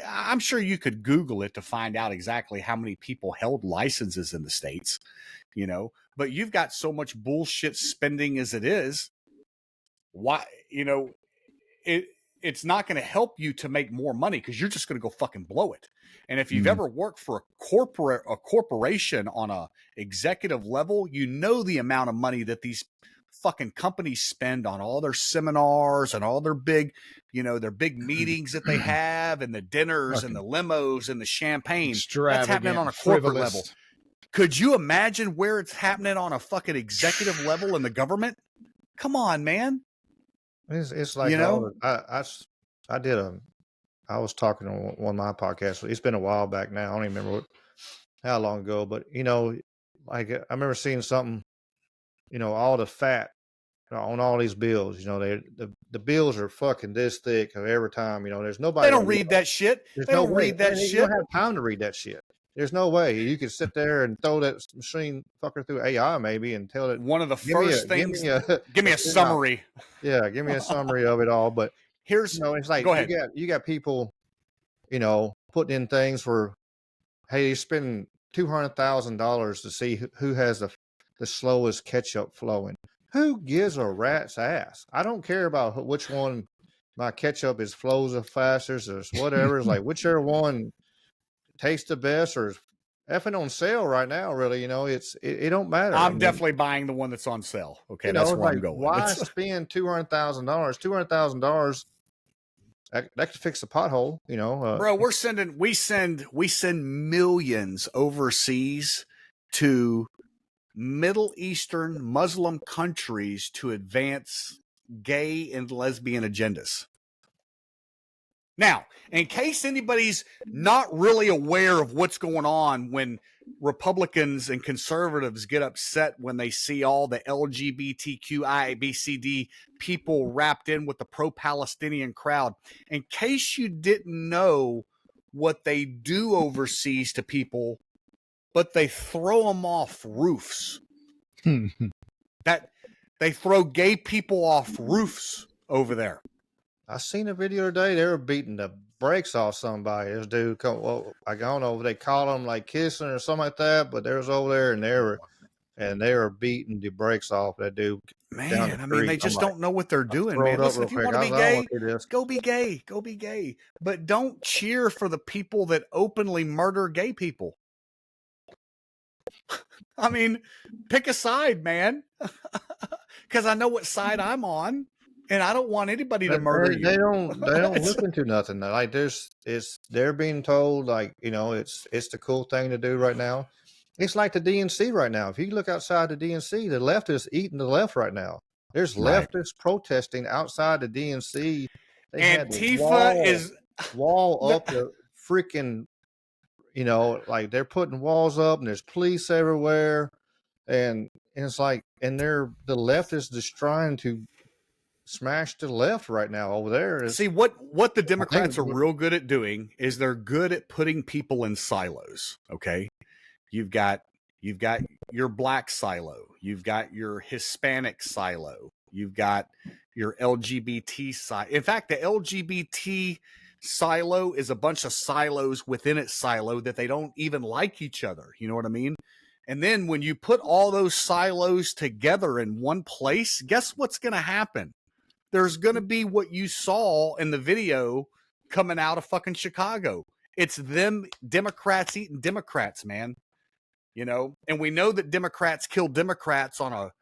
I'm sure you could Google it to find out exactly how many people held licenses in the States, you know, but you've got so much bullshit spending as it is. Why, you know, it's not going to help you to make more money because you're just going to go fucking blow it. And if you've ever worked for a corporation on a executive level, you know the amount of money that these fucking companies spend on all their seminars and all their big, you know, their big meetings that they have and the dinners and the limos and the champagne. That's happening on a corporate level. Could you imagine where it's happening on a fucking executive level in the government? Come on, man. It's like, you know, I was talking on one of my podcasts. It's been a while back now. I don't even remember how long ago, but you know, like I remember seeing something, you know, all the fat on all these bills. You know, the bills are fucking this thick every time. You know, there's nobody. They don't read that shit. There's They no don't way. read that Man, shit. you don't have time to read that shit. There's no way you could sit there and throw that machine fucker through AI maybe and tell it one of the first things. Give me a summary. Yeah, give me a summary of it all. But here's, you know, it's like go ahead. you got people, you know, putting in things for, hey, you spend $200,000 to see who has the slowest ketchup flowing. Who gives a rat's ass? I don't care about which one my ketchup flows the fastest or whatever. It's like whichever one tastes the best or is effing on sale right now. Really, you know, it don't matter. I'm definitely buying the one that's on sale. Okay, you that's know, where like, I'm going. Why spend $200,000? $200,000 that could fix a pothole. You know, bro. We send millions overseas to Middle Eastern Muslim countries to advance gay and lesbian agendas. Now, in case anybody's not really aware of what's going on when Republicans and conservatives get upset when they see all the LGBTQIABCD people wrapped in with the pro-Palestinian crowd, in case you didn't know what they do overseas to people, but they throw them off roofs. That they throw gay people off roofs over there. I seen a video today. They were beating the brakes off somebody. This dude, I don't know if they called him like kissing or something like that, but they was over there and they were beating the brakes off that dude. Man, I mean, they just don't know what they're doing, man. Listen, if you want to be gay, go be gay. Go be gay. But don't cheer for the people that openly murder gay people. I mean, pick a side, man. Because I know what side I'm on. And I don't want anybody to murder you. They don't listen to nothing. Like they're being told, like, you know, it's the cool thing to do right now. It's like the DNC right now. If you look outside the DNC, the left is eating the left right now. There's leftists protesting outside the DNC. They Antifa is wall up the freaking, you know, like they're putting walls up and there's police everywhere. And it's like, and the left is just trying to smash to the left right now over there. See, what the Democrats are real good at doing is they're good at putting people in silos. Okay. You've got your black silo. You've got your Hispanic silo. You've got your LGBT silo. In fact, the LGBT silo is a bunch of silos within its silo that they don't even like each other. You know what I mean? And then when you put all those silos together in one place, guess what's going to happen? There's going to be what you saw in the video coming out of fucking Chicago. It's them Democrats eating Democrats, man. You know, and we know that Democrats kill Democrats on a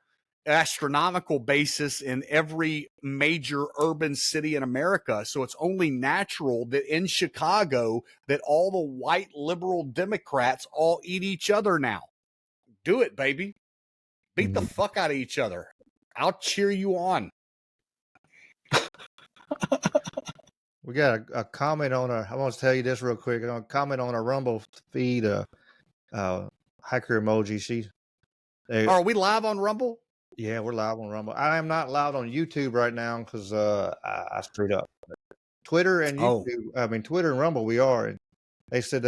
astronomical basis in every major urban city in America. So it's only natural that in Chicago that all the white liberal Democrats all eat each other now. Do it, baby. Beat the fuck out of each other. I'll cheer you on. We got a comment on I want to tell you this real quick. I'm going to comment on our Rumble feed, hiker emoji. Are we live on Rumble? Yeah, we're live on Rumble. I am not live on YouTube right now because I screwed up. Twitter and YouTube, I mean Twitter and Rumble, we are. And they said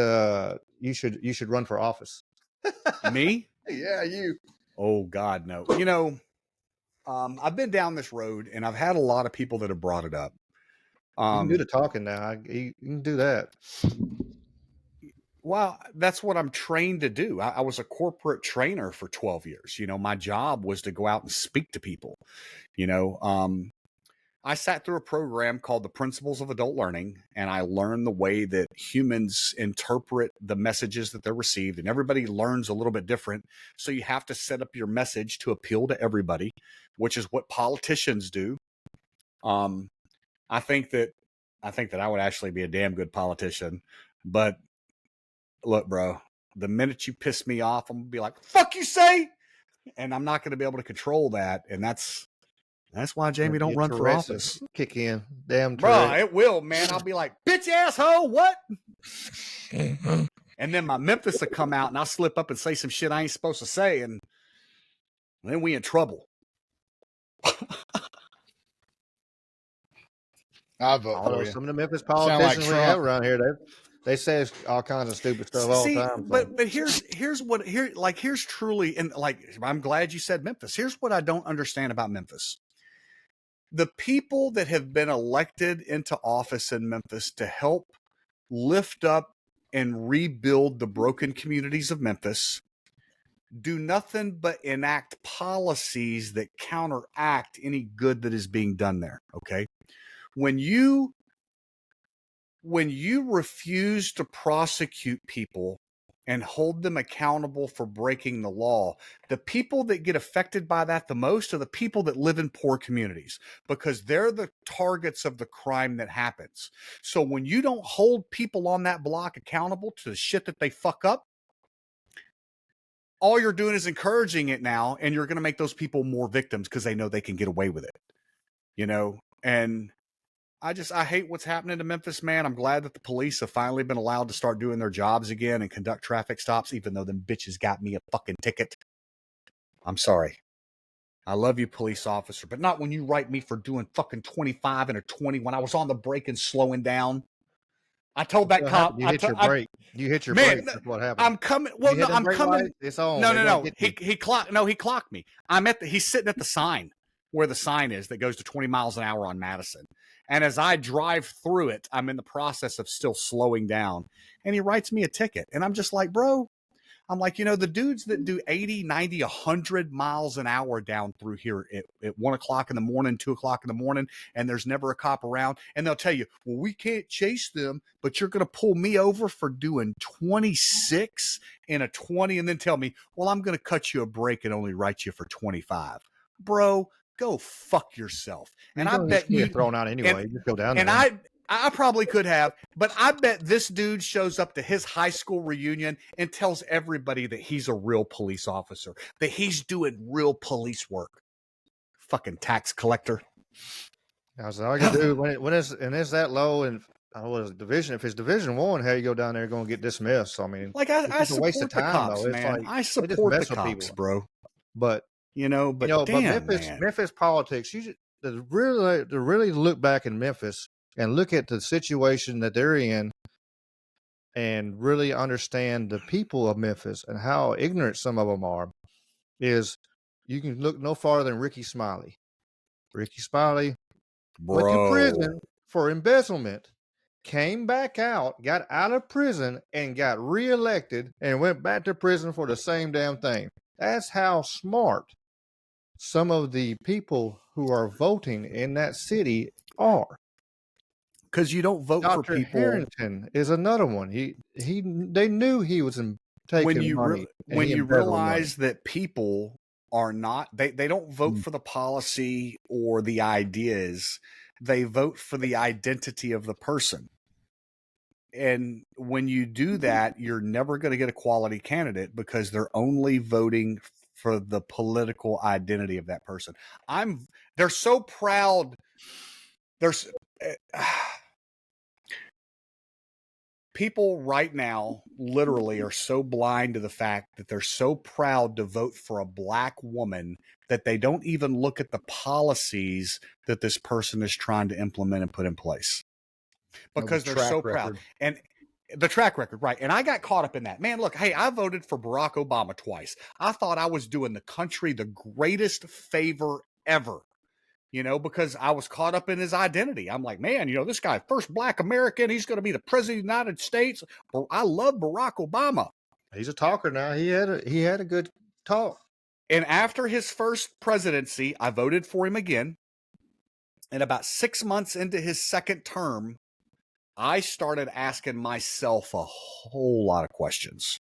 you should run for office. Me? Yeah, you. Oh God, no. You know, I've been down this road and I've had a lot of people that have brought it up. You can do the talking now. You can do that. Well, that's what I'm trained to do. I was a corporate trainer for 12 years. My job was to go out and speak to people. I sat through a program called the Principles of Adult Learning, and I learned the way that humans interpret the messages that they're received, and everybody learns a little bit different. So you have to set up your message to appeal to everybody, which is what politicians do. I think that I would actually be a damn good politician, but look, bro, the minute you piss me off, I'm gonna be like, "Fuck you say," and I'm not gonna be able to control that, and that's why Jamie don't run for office. Kick in, damn bro. Tourette's. It will, man. I'll be like, "Bitch, asshole, what?" And then my Memphis will come out, and I'll slip up and say some shit I ain't supposed to say, and then we in trouble. I'll vote for you. Some of the Memphis politicians we have around here, they say all kinds of stupid stuff all the time. So. But here's truly, and like, I'm glad you said Memphis. Here's what I don't understand about Memphis. The people that have been elected into office in Memphis to help lift up and rebuild the broken communities of Memphis do nothing but enact policies that counteract any good that is being done there. Okay. When you refuse to prosecute people and hold them accountable for breaking the law, the people that get affected by that the most are the people that live in poor communities, because they're the targets of the crime that happens. So when you don't hold people on that block accountable to the shit that they fuck up, all you're doing is encouraging it now, and you're going to make those people more victims because they know they can get away with it, and I hate what's happening to Memphis, man. I'm glad that the police have finally been allowed to start doing their jobs again and conduct traffic stops, even though them bitches got me a fucking ticket. I'm sorry. I love you, police officer, but not when you write me for doing fucking 25 and a 20 when I was on the brake and slowing down. I told that cop. You hit your brake. You hit your brake. That's what happened. I'm coming. Well, no, I'm coming. Light? It's on. No. He clocked. No, he clocked me. He's sitting at the sign where the sign is that goes to 20 miles an hour on Madison. And as I drive through it, I'm in the process of still slowing down. And he writes me a ticket. And I'm just like, bro, I'm like, the dudes that do 80, 90, 100 miles an hour down through here at 1 o'clock in the morning, 2 o'clock in the morning, and there's never a cop around. And they'll tell you, well, we can't chase them, but you're going to pull me over for doing 26 in a 20 and then tell me, well, I'm going to cut you a break and only write you for 25. Bro, go fuck yourself. And I bet you get thrown out anyway. Just go down there. And I probably could have, but I bet this dude shows up to his high school reunion and tells everybody that he's a real police officer, that he's doing real police work. Fucking tax collector. That's all I can do when it's that low and what is it, division? If it's Division 1, how you go down there going to get dismissed? I mean, I support a waste of time, the cops, though. Man. Like, I support the cops, people. Bro. But damn, Memphis politics. To really look back in Memphis and look at the situation that they're in, and really understand the people of Memphis and how ignorant some of them are. Is you can look no farther than Ricky Smiley. Ricky Smiley went to prison for embezzlement, came back out, got out of prison, and got reelected, and went back to prison for the same damn thing. That's how smart some of the people who are voting in that city are. Because you don't vote Dr. for people. Harrington is another one. They knew he was taking money. When you realize that people are not, they don't vote for the policy or the ideas. They vote for the identity of the person. And when you do that, you're never going to get a quality candidate because they're only voting for the political identity of that person. They're so proud. People right now literally are so blind to the fact that they're so proud to vote for a black woman that they don't even look at the policies that this person is trying to implement and put in place because they're so proud. And the track record, right? And I got caught up in that. Man, look, hey, I voted for Barack Obama twice. I thought I was doing the country the greatest favor ever. because I was caught up in his identity. I'm like, man, this guy, first black American, he's going to be the president of the United States. I love Barack Obama. He's a talker now. He had a good talk. And after his first presidency, I voted for him again. And about 6 months into his second term, I started asking myself a whole lot of questions.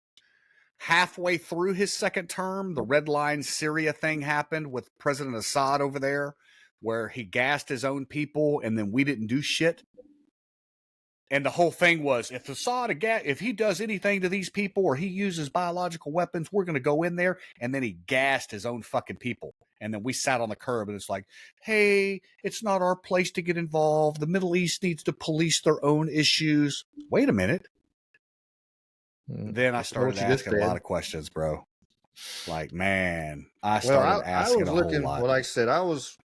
Halfway through his second term, the Red Line Syria thing happened with President Assad over there, where he gassed his own people and then we didn't do shit. And the whole thing was, if Assad, if he does anything to these people or he uses biological weapons, we're going to go in there. And then he gassed his own fucking people. And then we sat on the curb and it's like, hey, it's not our place to get involved. The Middle East needs to police their own issues. Wait a minute. Then I started asking a lot of questions, bro. Like, man, I started asking a whole lot. Well, like I said, I was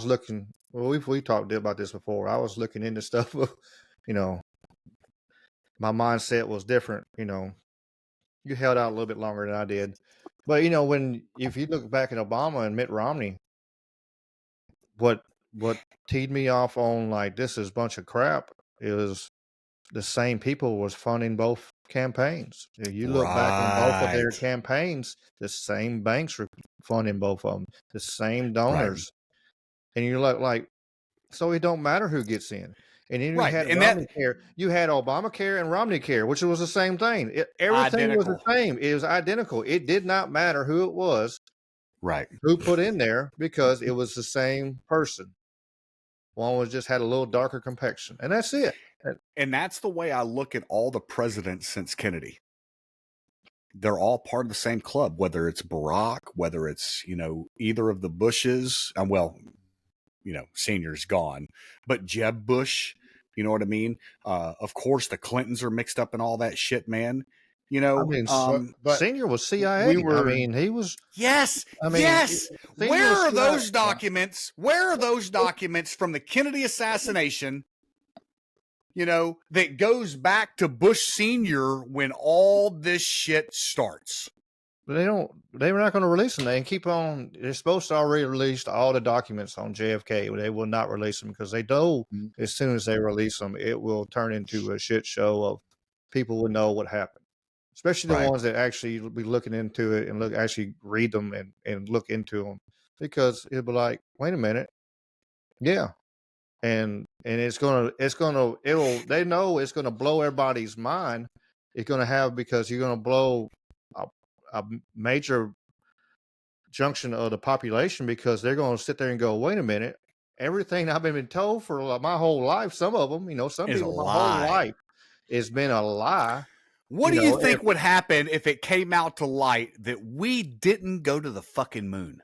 looking. Well, we talked about this before. I was looking into stuff. My mindset was different. You held out a little bit longer than I did. But if you look back at Obama and Mitt Romney, what teed me off on like this is a bunch of crap is the same people was funding both campaigns. If you look back on both of their campaigns, the same banks were funding both of them, the same donors. And you're like, so it don't matter who gets in. And then you had Romneycare. You had Obamacare and Romneycare, which was the same thing. Everything was the same. It was identical. It did not matter who it was, who put in there, because it was the same person. One was just had a little darker complexion, and that's it. And that's the way I look at all the presidents since Kennedy. They're all part of the same club, whether it's Barack, whether it's, either of the Bushes. Senior's gone, but Jeb Bush, you know what I mean? Of course, the Clintons are mixed up in all that shit, man. But Senior was CIA. He was. Yes. Yes. Where are those documents? Where are those documents from the Kennedy assassination? That goes back to Bush Senior when all this shit starts. But they were not going to release them. They keep on. They're supposed to already release all the documents on JFK. They will not release them because they know as soon as they release them, it will turn into a shit show of people will know what happened. Especially the ones that actually be looking into it and actually read them and look into them, because it'll be like, wait a minute. Yeah. And they know it's going to blow everybody's mind. It's going to have, because you're going to blow a major junction of the population, because they're going to sit there and go, wait a minute, everything I've been told for my whole life, some of them, some people my whole life, it's been a lie. What do you think would happen if it came out to light that we didn't go to the fucking moon?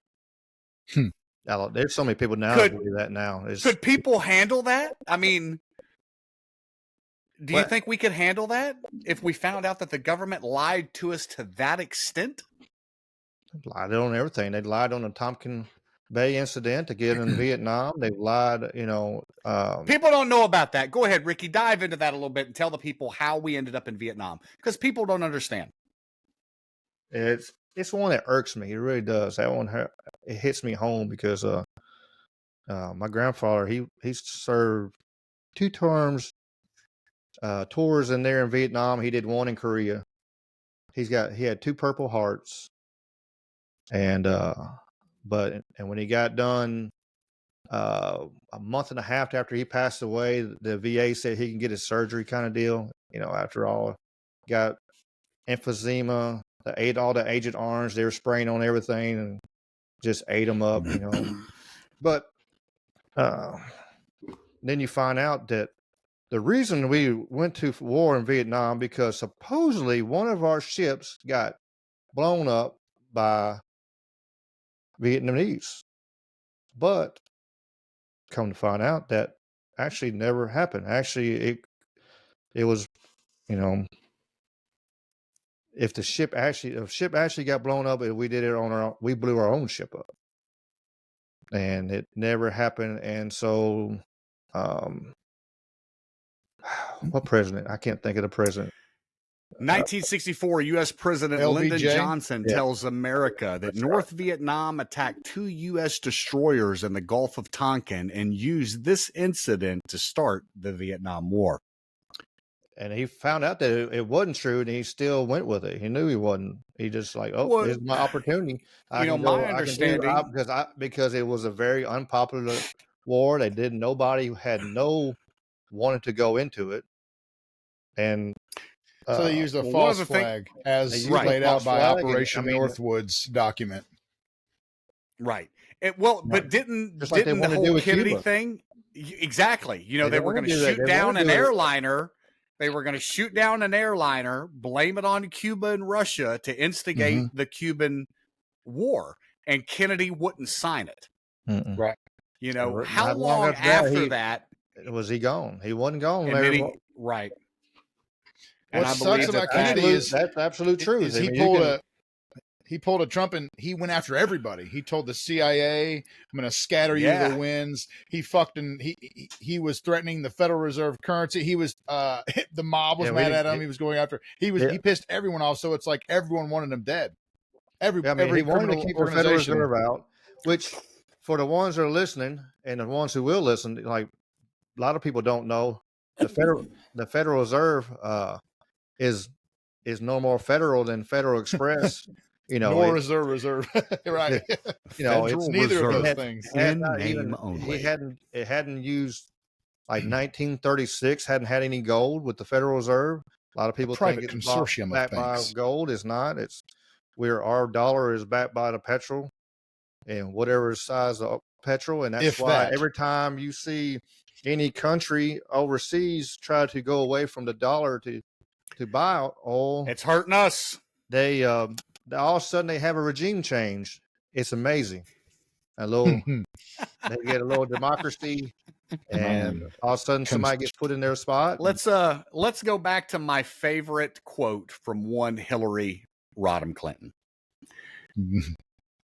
There's so many people now that do that now. Could people handle that? I mean, do you think we could handle that if we found out that the government lied to us to that extent? They lied on everything. They lied on the Tompkins Bay incident to get in Vietnam. They lied, people don't know about that. Go ahead, Ricky, dive into that a little bit and tell the people how we ended up in Vietnam, because people don't understand. It's one that irks me. It really does. That one, it hits me home because my grandfather, he served 2 terms, tours in there in Vietnam. He did 1 in Korea. He had 2 Purple Hearts, and when he got done, a month and a half after he passed away, the VA said he can get his surgery, kind of deal. After all, got emphysema. They ate all the Agent Orange. They were spraying on everything and just ate them up, But then you find out that the reason we went to war in Vietnam, because supposedly one of our ships got blown up by Vietnamese. But come to find out that actually never happened. Actually, it was, if the ship actually got blown up, we did it on we blew our own ship up, and it never happened. And so, what president? I can't think of the president. 1964, U.S. President Lyndon LBJ? Johnson tells America that North Vietnam attacked 2 U.S. destroyers in the Gulf of Tonkin and used this incident to start the Vietnam War. And he found out that it wasn't true, and he still went with it. He knew he wasn't. He just like, oh, Well, here's my opportunity. you know, my understanding, because it was a very unpopular war. Nobody had wanted to go into it, and so they used a well, false flag as laid out by Operation Northwood's document. Right. But didn't like the whole Kennedy thing? Exactly. You know, they were going to shoot down an airliner. They were going to shoot down an airliner, blame it on Cuba and Russia to instigate the Cuban war, and Kennedy wouldn't sign it. Right. You know, how long after that was he gone? He wasn't gone. Right. What sucks about Kennedy is that's absolute truth. He pulled a Trump and he went after everybody. He told the CIA, "I'm going to scatter you to the winds." He was threatening the Federal Reserve currency. He was the mob was mad at him. He was going after. He pissed everyone off. So it's like everyone wanted him dead. He wanted to keep the Federal Reserve out. Which, for the ones that are listening and the ones who will listen, like a lot of people don't know, the Federal Reserve is no more federal than Federal Express. You know, nor reserve, right? You know, it's neither of those things. It hadn't used like 1936. Hadn't had any gold with the Federal Reserve. A lot of people think it's consortium backed by gold. It's not. It's our dollar is backed by the petrol and whatever size of petrol, and that's why every time you see any country overseas try to go away from the dollar to buy oil, it's hurting us. They all of a sudden they have a regime change. It's amazing. They get a little democracy, and all of a sudden somebody gets put in their spot. Let's go back to my favorite quote from one Hillary Rodham Clinton.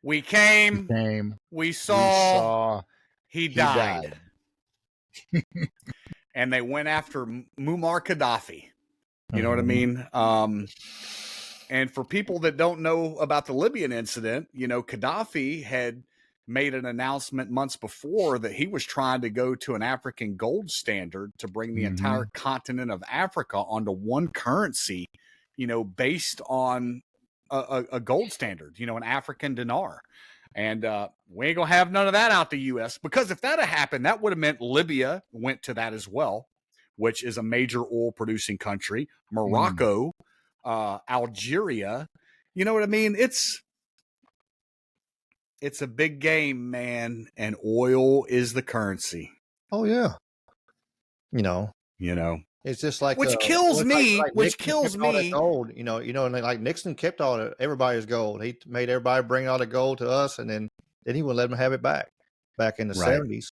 We came, we saw, he died. And they went after Muammar Gaddafi. You know what I mean? And for people that don't know about the Libyan incident, you know, Gaddafi had made an announcement months before that he was trying to go to an African gold standard to bring the entire continent of Africa onto one currency, you know, based on a gold standard, you know, an African dinar. And we ain't going to have none of that out the U.S. because if that had happened, that would have meant Libya went to that as well, which is a major oil producing country. Morocco, Algeria, you know what I mean? It's a big game, man, and oil is the currency. Oh yeah. You know. It's just like which kills me. Gold, you know, and like Nixon kept all everybody's gold. He made everybody bring all the gold to us, and then he wouldn't let them have it back in the 70s.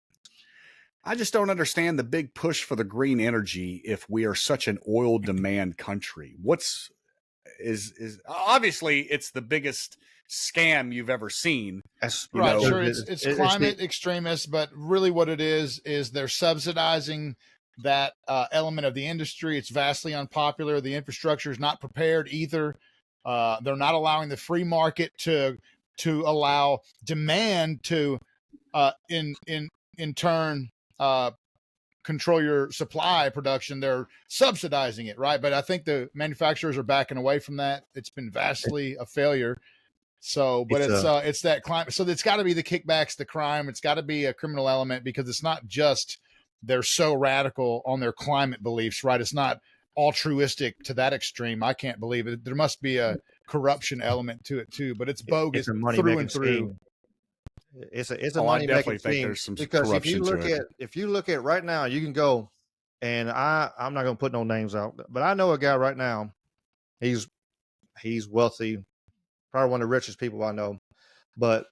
I just don't understand the big push for the green energy if we are such an oil demand country. Is obviously it's the biggest scam you've ever seen. It's climate extremists, but really what it is they're subsidizing that element of the industry. It's vastly unpopular. The infrastructure is not prepared either. They're not allowing the free market to allow demand to in turn control your supply production. They're subsidizing it, right? But I think the manufacturers are backing away from that. It's been vastly a failure. So, but it's that climate. So it's got to be the kickbacks, the crime. It's got to be a criminal element because it's not just they're so radical on their climate beliefs, right? It's not altruistic to that extreme. I can't believe it. There must be a corruption element to it too, but it's bogus through and through. It's a money making scheme because if you look at right now, you can go, and I'm not going to put no names out, but I know a guy right now. He's wealthy, probably one of the richest people I know, but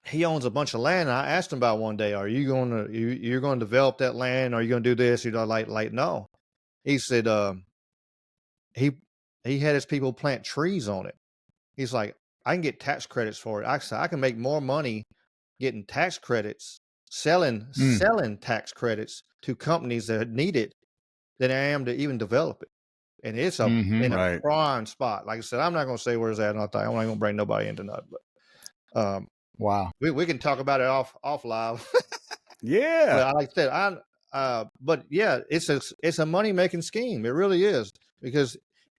he owns a bunch of land. And I asked him about one day, are you going to you're going to develop that land? Are you going to do this? You know, like no. He said he had his people plant trees on it. He's like, I can get tax credits for it. I can make more money getting tax credits, selling tax credits to companies that need it than I am to even develop it. and it's in a prime spot. Like I said, I'm not going to say where it's at. I'm not going to bring nobody into that, but wow, we can talk about it off live. Yeah, but like I said, but yeah, it's a money making scheme. It really is, because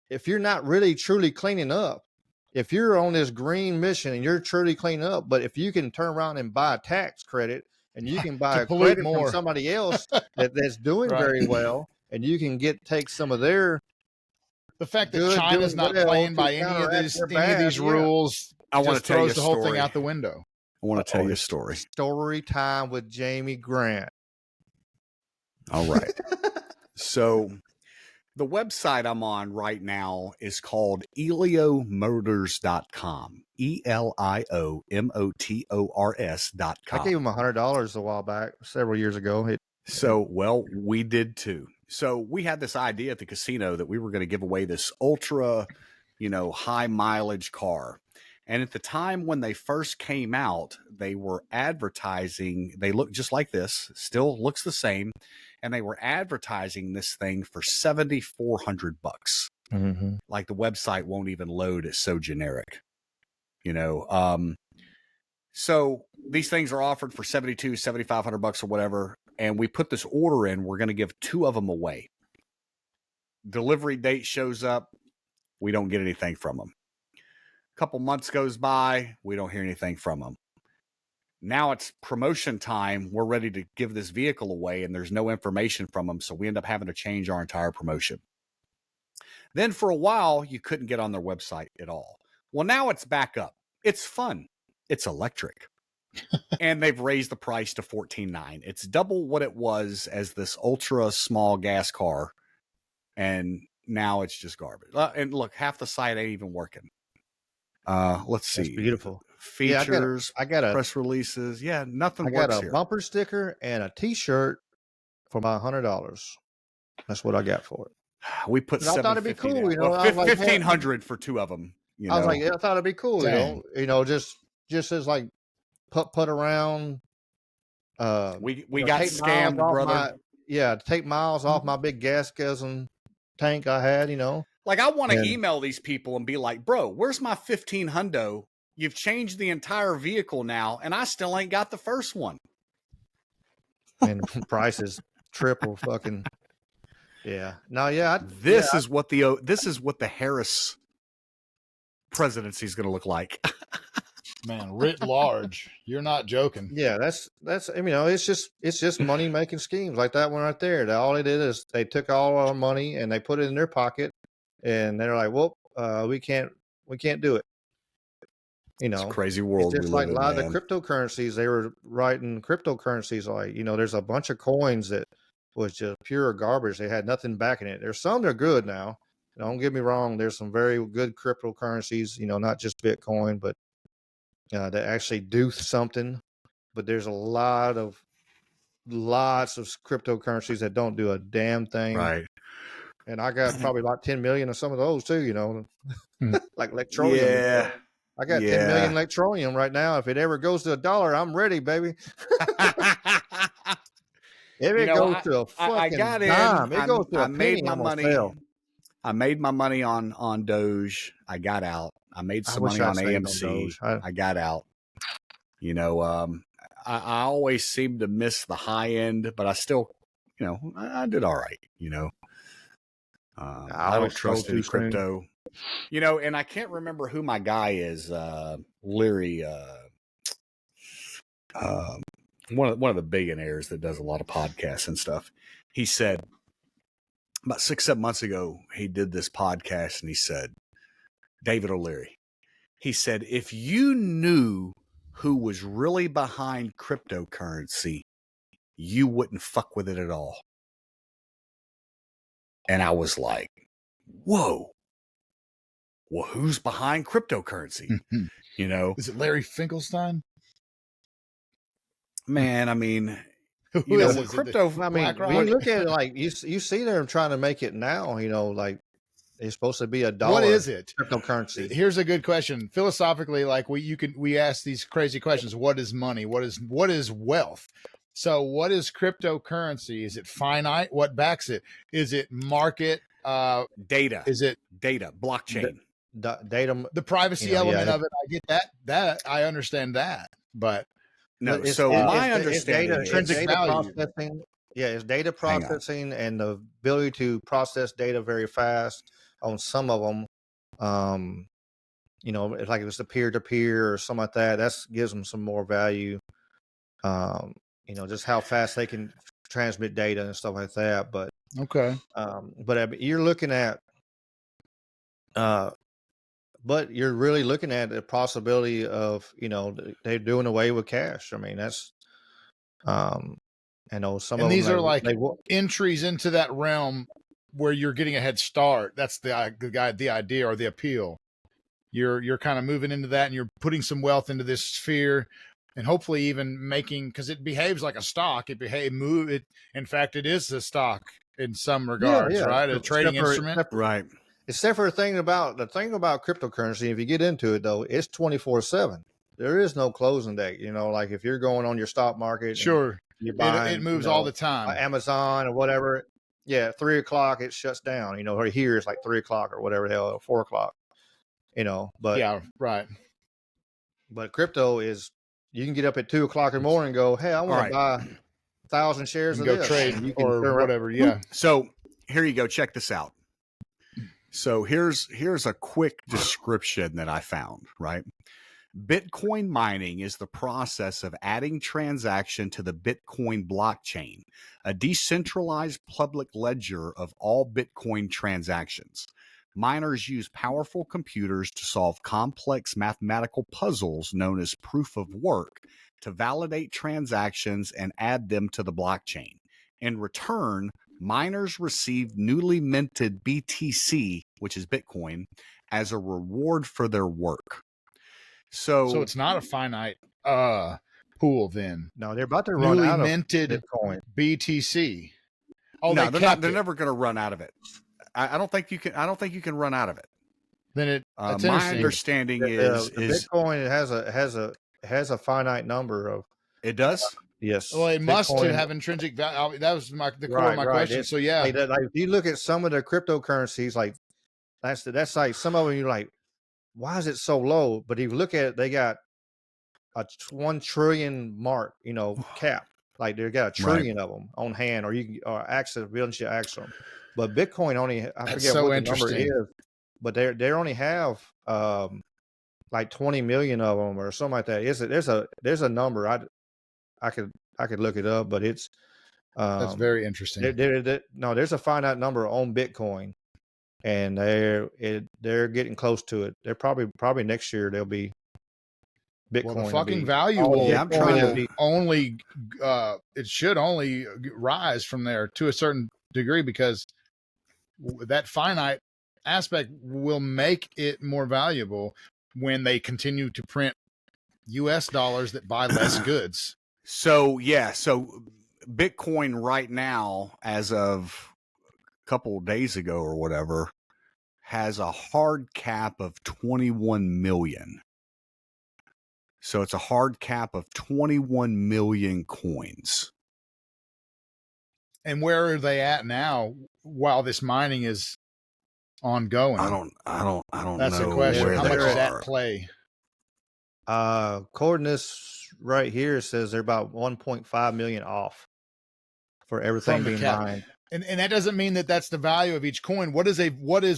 if you're not really truly cleaning up, if you're on this green mission and you're truly cleaning up, but if you can turn around and buy a tax credit and you can buy a credit from somebody else that's doing very well, and you can take some of their the fact that China's not playing by any of these rules, I want to tell you the whole thing out the window. I want to tell you a story. Story time with Jamie Grant. All right. So the website I'm on right now is called eliomotors.com. ELIOMOTORS.com. I gave him $100 a while back, several years ago. Well, we did too. So we had this idea at the casino that we were going to give away this ultra, high mileage car. And at the time when they first came out, they were advertising, they look just like this, still looks the same. And they were advertising this thing for $7,400. Mm-hmm. Like the website won't even load. It's so generic, So these things are offered for $7,500 or whatever. And we put this order in. We're going to give 2 of them away. Delivery date shows up. We don't get anything from them. A couple months goes by. We don't hear anything from them. Now it's promotion time. We're ready to give this vehicle away, and there's no information from them. So we end up having to change our entire promotion. Then for a while, you couldn't get on their website at all. Well, now it's back up. It's fun. It's electric. And they've raised the price to $14,900. It's double what it was as this ultra small gas car. And now it's just garbage. And look, half the site ain't even working. Let's see. That's beautiful. Features, I got a press releases. Yeah, nothing I works got a here. bumper sticker and a T-shirt for about $100. That's what I got for it. We put I thought it'd be cool, well, $1,500 for 2 of them. I was like, I thought it'd be cool, just as like put around. We got scammed, brother. Take miles off my big gas guzzling tank I had, Like, I want to email these people and be like, bro, where's my 15 hundo? You've changed the entire vehicle now, and I still ain't got the first one. And the price is triple fucking. Yeah. No, yeah. This is what the Harris presidency is going to look like. Man, writ large. You're not joking. Yeah, that's it's just money making schemes like that one right there. All they did is they took all our money and they put it in their pocket, and they're like, well, we can't do it. It's a crazy world. It's just like a lot of the cryptocurrencies. They were writing cryptocurrencies like, there's a bunch of coins that was just pure garbage. They had nothing backing it. There's some that are good now. Don't get me wrong. There's some very good cryptocurrencies, not just Bitcoin, but that actually do something. But there's lots of cryptocurrencies that don't do a damn thing. Right. And I got probably like 10 million of some of those too, like Electroneum. Yeah. I got 10 million Electroneum right now. If it ever goes to $1, I'm ready, baby. If it goes to a fucking dime, it goes to a penny, I'm gonna sell. I made my money on Doge. I got out. I made some money on AMC. I got out. I always seem to miss the high end, but I still, I did all right. I don't trust any crypto. And I can't remember who my guy is. Leary. One of the billionaires that does a lot of podcasts and stuff. He said about 6-7 months ago, he did this podcast and he said, David O'Leary, he said, if you knew who was really behind cryptocurrency, you wouldn't fuck with it at all. And I was like, whoa. Well, who's behind cryptocurrency? Is it Larry Finkelstein? Man, I mean, crypto. I mean, when you look at it, like you see them trying to make it now. Like it's supposed to be $1. What is it? Cryptocurrency. Here's a good question. Philosophically, like we ask these crazy questions. What is money? What is wealth? So what is cryptocurrency? Is it finite? What backs it? Is it market? Data. Is it data? Blockchain. Data, the privacy element of it? I get that. That I understand that, but no. it's, So it, my it's data, understanding it's is data processing. Yeah, it's data Hang on. processing and the ability to process data very fast on some of them. It's like if it's a peer-to-peer or something like that, that gives them some more value. Just how fast they can transmit data and stuff like that. But okay. You're looking at, but you're really looking at the possibility of, they're doing away with cash. I mean, that's, some and of these them, are like entries into that realm where you're getting a head start. That's the idea or the appeal. You're kind of moving into that, and you're putting some wealth into this sphere, and hopefully even making, because it behaves like a stock. In fact, it is a stock in some regards, right? A trading instrument, right? Except for the thing about cryptocurrency, if you get into it though, it's 24/7. There is no closing date. Like if you're going on your stock market, sure, you're buying, it moves all the time. Amazon or whatever. Yeah, 3:00 it shuts down. Or here it's like 3:00 or whatever the hell, 4:00. But yeah, right. But crypto is, you can get up at 2:00 in the morning and go, hey, I want to buy 1,000 shares and of go this. trade and you can or whatever. Yeah. So here you go. Check this out. So here's a quick description that I found, right? Bitcoin mining is the process of adding transaction to the Bitcoin blockchain, a decentralized public ledger of all Bitcoin transactions. Miners use powerful computers to solve complex mathematical puzzles known as proof of work to validate transactions and add them to the blockchain. In return, miners receive newly minted BTC, which is Bitcoin, as a reward for their work. So it's not a finite pool then. No, they're about to run newly out minted of Bitcoin. BTC. Oh, no, they're never going to run out of it. I don't think you can. I don't think you can run out of it. Then my understanding is Bitcoin has a finite number of. It does. Yes. Well, it must have intrinsic value. That was the core of my question. So yeah, like if you look at some of the cryptocurrencies, like that's like some of them, you're like, why is it so low? But if you look at it, they got a 1 trillion mark, cap. Like they got a trillion of them on hand, or you can access them. But Bitcoin only, I forget what the number is, but they only have like 20 million of them or something like that. There's a number. I could look it up, but it's that's very interesting. There's a finite number on Bitcoin, and they're getting close to it. They're probably next year they'll be Bitcoin. Well, the fucking value will only it should only rise from there to a certain degree, because that finite aspect will make it more valuable when they continue to print US dollars that buy less goods. So Bitcoin right now, as of a couple of days ago or whatever, has a hard cap of 21 million. So it's a hard cap of 21 million coins. And where are they at now while this mining is ongoing? I don't That's know. The question. Where How they much are. is at play? According to this right here, it says they're about 1.5 million off for everything being mined. And that doesn't mean that that's the value of each coin. What is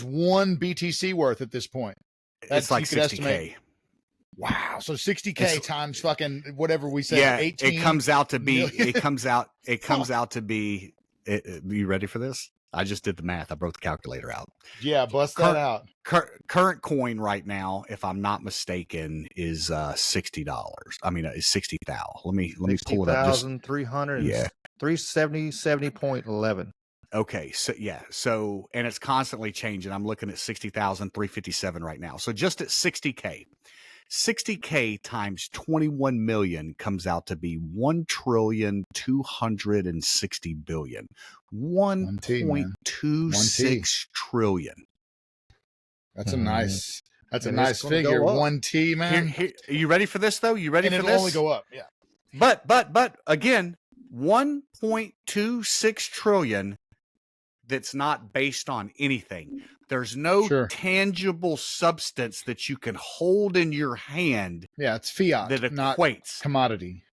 one BTC worth at this point? It's like 60K. Wow. So 60K times fucking whatever we say. Yeah, 18 it comes out to be. million. It comes out to be. You ready for this? I just did the math. I broke the calculator out. Yeah, bust that out. Current coin right now, if I'm not mistaken, is $60. I mean, it's 60,000. Let me pull it up. 60,300. Yeah. 70.11. Okay, so and it's constantly changing. I'm looking at 60,357 right now. So just at 60K. 60K times 21 million comes out to be 1,260 billion. 1.26 trillion. That's a nice figure. 1T, man. Here, are you ready for this though? You ready for this? It'll only go up. Yeah. But again, 1.26 trillion. that's not based on anything. There's no Sure. tangible substance that you can hold in your hand. Yeah, it's fiat, that not equates. commodity.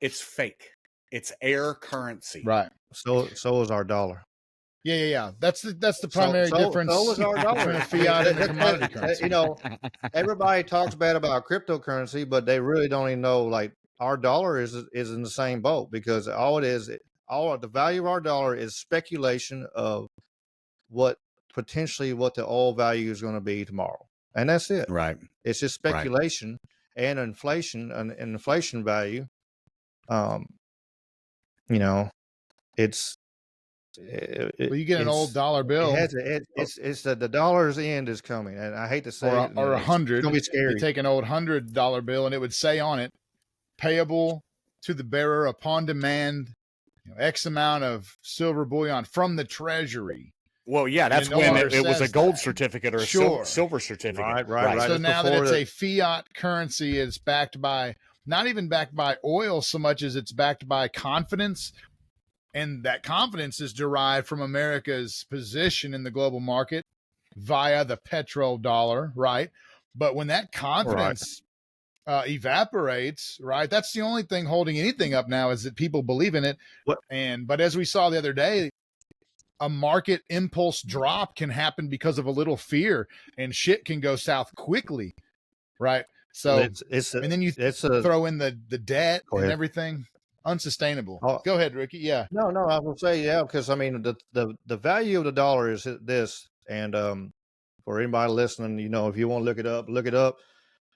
It's fake. It's air currency. Right. So is our dollar. Yeah. That's the primary difference So is our dollar. between a fiat and a commodity currency. You know, everybody talks bad about cryptocurrency, but they really don't even know. Like our dollar is in the same boat because all the value of our dollar is speculation of what the oil value is going to be tomorrow, and that's it. Right. It's just speculation and inflation, an inflation value. You know, it's. Well, you get an old dollar bill. It's the dollar's end is coming, and I hate to say it. Or It's 100. gonna be scary. You take an old $100 bill, and it would say on it, payable to the bearer upon demand, X amount of silver bullion from the treasury. Well, yeah, that's when it was a gold certificate or a silver certificate. Right. So That's now that it's a fiat currency, it's backed by not even backed by oil so much as it's backed by confidence. And that confidence is derived from America's position in the global market via the petrodollar, right? But when that confidence evaporates, right, that's the only thing holding anything up now is that people believe in it. But as we saw the other day, a market impulse drop can happen because of a little fear, and shit can go south quickly, right? So and then you throw in the debt and everything. Unsustainable. Go ahead, Ricky. Yeah. No, I will say because I mean the value of the dollar is this, and for anybody listening, if you want to look it up,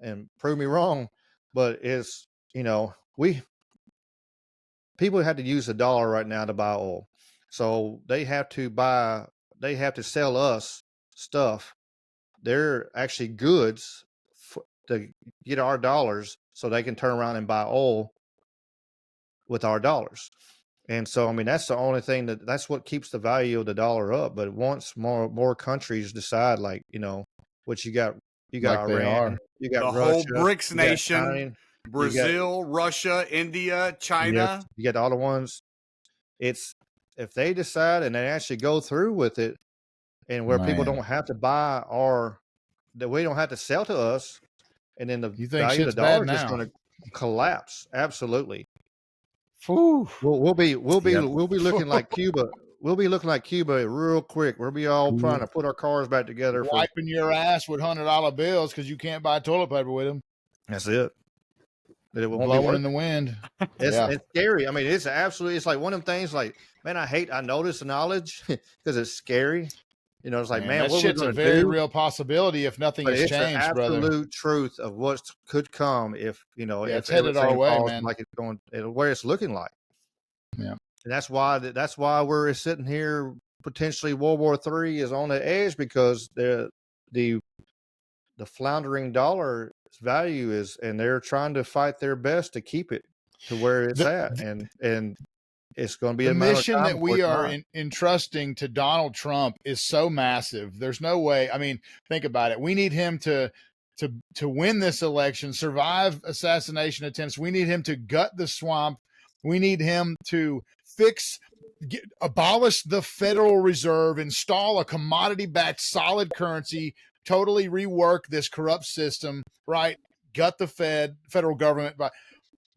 and prove me wrong, but it's people have to use the dollar right now to buy oil, so they have to sell us stuff. They're actually goods to get our dollars, so they can turn around and buy oil with our dollars. And so, I mean, that's the only thing that's what keeps the value of the dollar up. But once more countries decide, like, what you got like Iran, you got the Russia, whole BRICS nation, China, Brazil, Russia, India, China. You got all the ones. It's if they decide and they actually go through with it, and where people don't have to that we don't have to sell to us, and then the value of the dollar is just going to collapse. Absolutely. We'll be looking like Cuba. We'll be looking like Cuba real quick. We'll be all trying to put our cars back together. Wiping your ass with $100 bills because you can't buy toilet paper with them. That's it. It won't blowing in the wind. It's scary. I mean, it's like one of them things. Like, man, I notice the knowledge because it's scary. It's like, man, that what shit's a very real possibility if nothing has changed, brother. It's the absolute truth of what could come if it's headed our way, man. Like it's going where it's looking like. Yeah, and that's why we're sitting here. Potentially, World War III is on the edge because the floundering dollar value is, and they're trying to fight their best to keep it to where it's at, and it's going to be the a mission that we are entrusting to Donald Trump is so massive. There's no way. I mean, think about it. We need him to win this election, survive assassination attempts. We need him to gut the swamp. We need him to abolish the Federal Reserve, install a commodity-backed solid currency, totally rework this corrupt system, right? Gut the federal government. But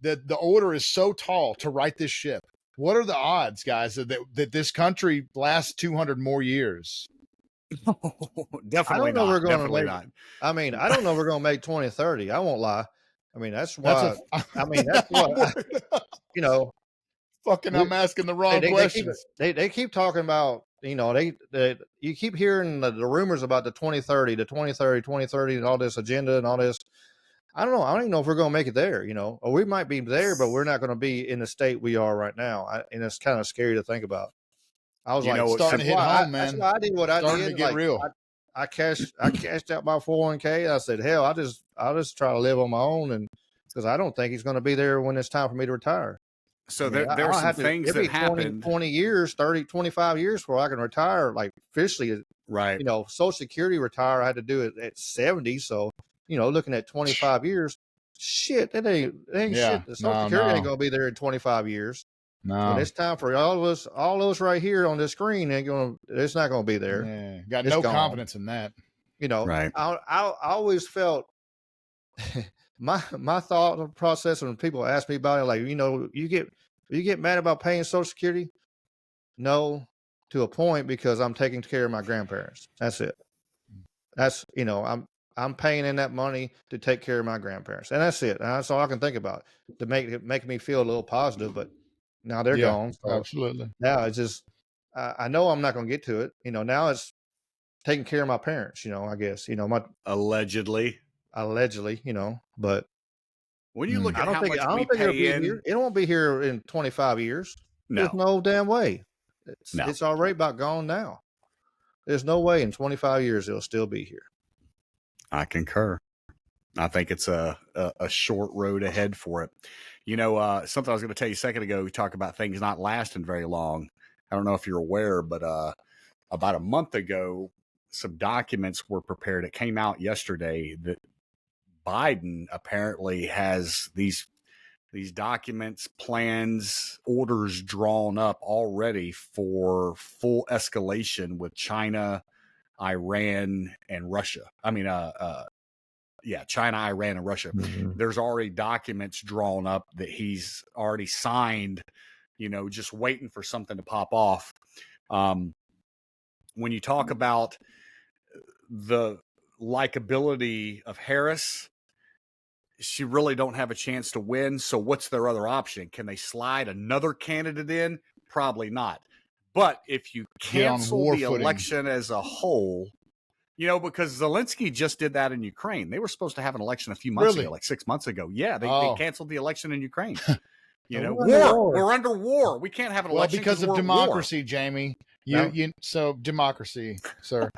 the order is so tall to right this ship. What are the odds, guys, that this country lasts 200 more years? Definitely not. Definitely not. I mean, I don't know if we're going to make 2030. I won't lie. I mean, that's why. That's what. I'm asking the wrong questions. They keep talking about. You keep hearing the rumors about the 2030, and all this agenda and all this. I don't know. I don't even know if we're going to make it there, or we might be there, but we're not going to be in the state we are right now. And it's kind of scary to think about. I was starting to hit home, man. That's why I did what I did. Starting to get real. I cashed out my 401k. I said, hell, I'll just try to live on my own, and because I don't think he's going to be there when it's time for me to retire. So there are some things that happened. 20 years, 30, 25 years before I can retire, like officially. Right. Social Security retire. I had to do it at 70. So, looking at 25 years, shit, that ain't shit. The Social Security ain't going to be there in 25 years. No. When it's time for all of us right here on this screen, it's not gonna be there. Yeah, got It's no gone. confidence in that. Right. I always felt my thought process when people ask me about it, like, you get mad about paying Social Security? No, to a point, because I'm taking care of my grandparents. That's it. That's I'm paying in that money to take care of my grandparents, and that's it. And that's all I can think about to make me feel a little positive. But now they're gone. So absolutely. now it's just I know I'm not going to get to it. Now it's taking care of my parents. I guess my allegedly, but when you look I at don't how think much I we don't think it'll pay be in, here. It won't be here in 25 years. There's no, no damn way. no, It's already about gone now. There's no way in 25 years it'll still be here. I concur. I think it's a short road ahead for it. Something I was going to tell you a second ago, we talked about things not lasting very long. I don't know if you're aware, but about a month ago, some documents were prepared. It came out yesterday that Biden apparently has these documents, plans, orders drawn up already for full escalation with China, Iran, and Russia. China, Iran, and Russia. Mm-hmm. There's already documents drawn up that he's already signed, just waiting for something to pop off. When you talk about the likability of Harris, she really don't have a chance to win. So what's their other option? Can they slide another candidate in? Probably not. But if you cancel the election as a whole, because Zelensky just did that in Ukraine. They were supposed to have an election a few months ago, like 6 months ago. Yeah, they canceled the election in Ukraine. War. We're under war. We can't have an election because of democracy, Jamie. So democracy, sir.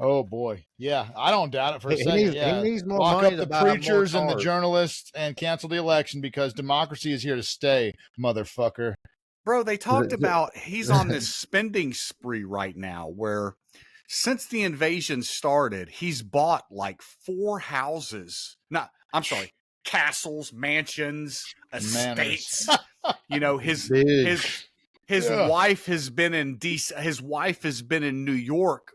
Oh boy, yeah, I don't doubt it for a second. He needs more Lock money up the to buy preachers more and the cars. journalists and cancel the election because democracy is here to stay, motherfucker. Bro, they talked about he's on this spending spree right now where since the invasion started, he's bought like 4 houses. Castles, mansions, estates. His wife has been in DC. His wife has been in New York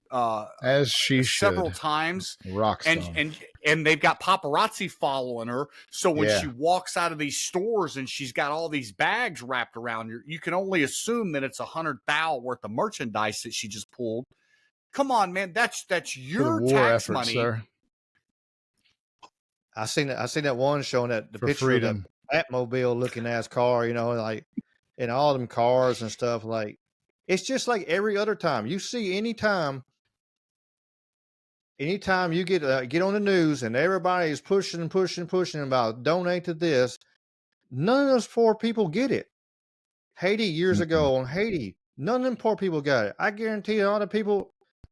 as she several times. Rockstone. And they've got paparazzi following her. So when she walks out of these stores and she's got all these bags wrapped around her, you can only assume that it's $100,000 worth of merchandise that she just pulled. Come on, man. That's your war tax effort, money. Sir. I seen that one showing that the picture freedom. of the Batmobile looking ass car, like in all them cars and stuff. Like, it's just like every other time you see. Anytime you get on the news and everybody is pushing about donate to this, none of those poor people get it. Haiti years ago on Haiti, none of them poor people got it. I guarantee all the people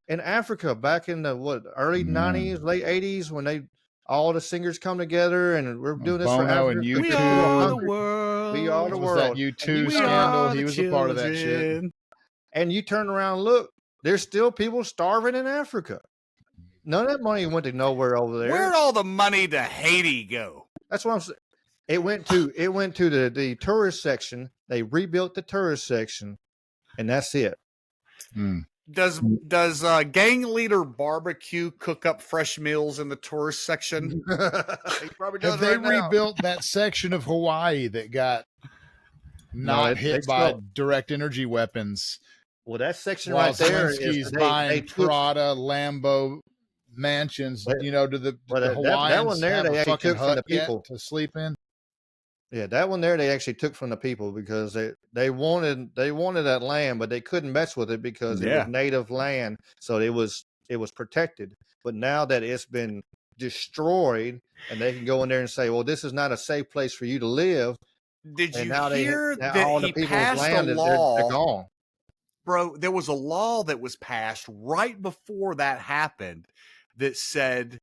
in Africa back in the early 90s, late 80s, when all the singers come together and we're doing this for Bono Africa. and U2. We are the world. We are the Was world. that U2 scandal? He was a part of that shit. children. And you turn around and look, there's still people starving in Africa. None of that money went to nowhere over there. Where'd all the money to Haiti go? That's what I'm saying. It went to the tourist section. They rebuilt the tourist section, and that's it. Does gang leader Barbecue cook up fresh meals in the tourist section? He probably does. Have they now. rebuilt that section of Hawaii that got not hit by direct energy weapons? Well, that section While right there Zelensky's is buying Prada, Lambo mansions, to the Hawaiians that one there have they a actually fucking took from hut the people to sleep in. Yeah, that one there they actually took from the people because they wanted that land, but they couldn't mess with it because it was native land, so it was protected. But now that it's been destroyed, and they can go in there and say, "Well, this is not a safe place for you to live." Did and you now hear now that all he the people's passed land a is law? they're gone. Bro, there was a law that was passed right before that happened that said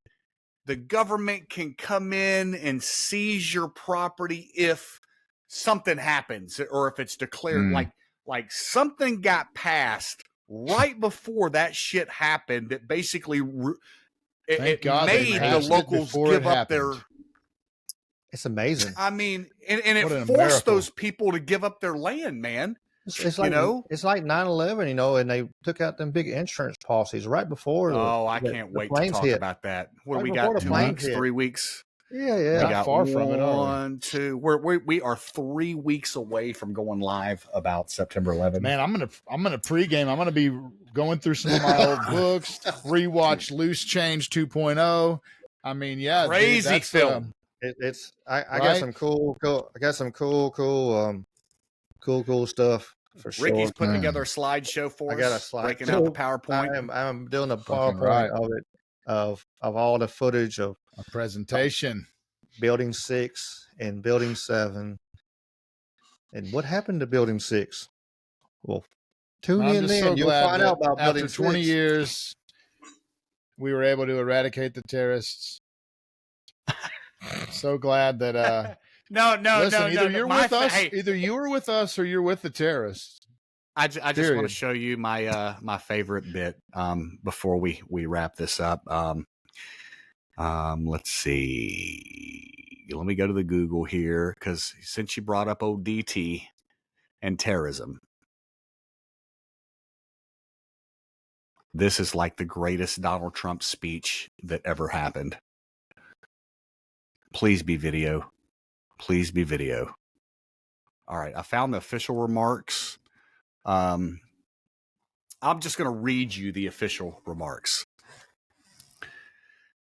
the government can come in and seize your property if something happens or if it's declared like something got passed right before that shit happened that basically it God made the locals give up their It's amazing. I mean, and What it a forced miracle. those people to give up their land, man. It's You like know? it's like 9/11, and they took out them big insurance policies right before Oh, I can't the wait to planes talk hit. about that. What do Right we before got? the 2 planes weeks, hit. 3 weeks? Yeah, We yeah. Not got far from it, are we? 1, 2. We are 3 weeks away from going live about September 11th. Man, I'm gonna pregame. I'm gonna be going through some of my old books, rewatch Loose Change 2.0. I mean, yeah, dude, Crazy that's film. I got Right? some cool stuff for sure. Ricky's putting Man. together a slideshow for I got a us, slide. breaking out the PowerPoint. I'm doing a Fucking PowerPoint right. of it of all the footage of A presentation. Building 6 and Building 7. And what happened to Building 6? Well, tune I'm in just then. so You'll glad find that out about after Building 20 6. years, we were able to eradicate the terrorists. So glad that No, listen, either no. you're with us, either you are with us or you're with the terrorists. I just want to Period. show you my my favorite bit before we wrap this up. Let's see. Let me go to the Google here because since you brought up ODT and terrorism, this is like the greatest Donald Trump speech that ever happened. Please be video. Please be video. All right, I found the official remarks. I'm just going to read you the official remarks.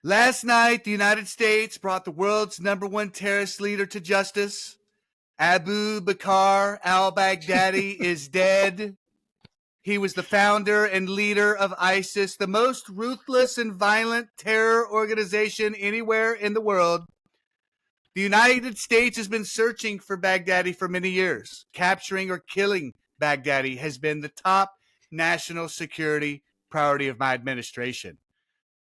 Last night, the United States brought the world's #1 terrorist leader to justice. Abu Bakr al-Baghdadi is dead. He was the founder and leader of ISIS, the most ruthless and violent terror organization anywhere in the world. The United States has been searching for Baghdadi for many years. Capturing or killing Baghdadi has been the top national security priority of my administration.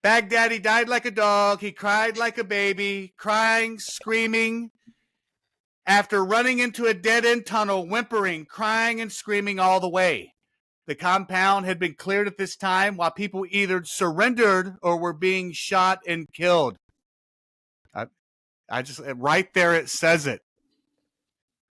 Baghdadi died like a dog. He cried like a baby, crying, screaming, after running into a dead-end tunnel, whimpering, crying, and screaming all the way. The compound had been cleared at this time while people either surrendered or were being shot and killed. I just, right there it says it.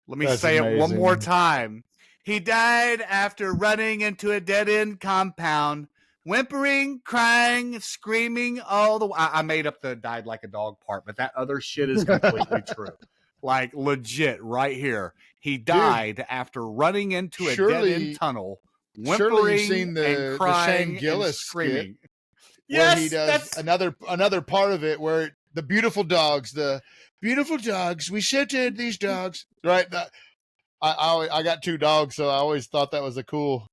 Let me say it one more time. He died after running into a dead-end compound, whimpering, crying, screaming all the way. I made up the died like a dog part, but that other shit is completely true. Like legit right here. He died after running into a dead-end tunnel, whimpering you've seen and crying Shane Gillis and screaming. skit Yes, where he does another part of it where the beautiful dogs, we sheltered these dogs. Right. I got 2 dogs, so I always thought that was a cool.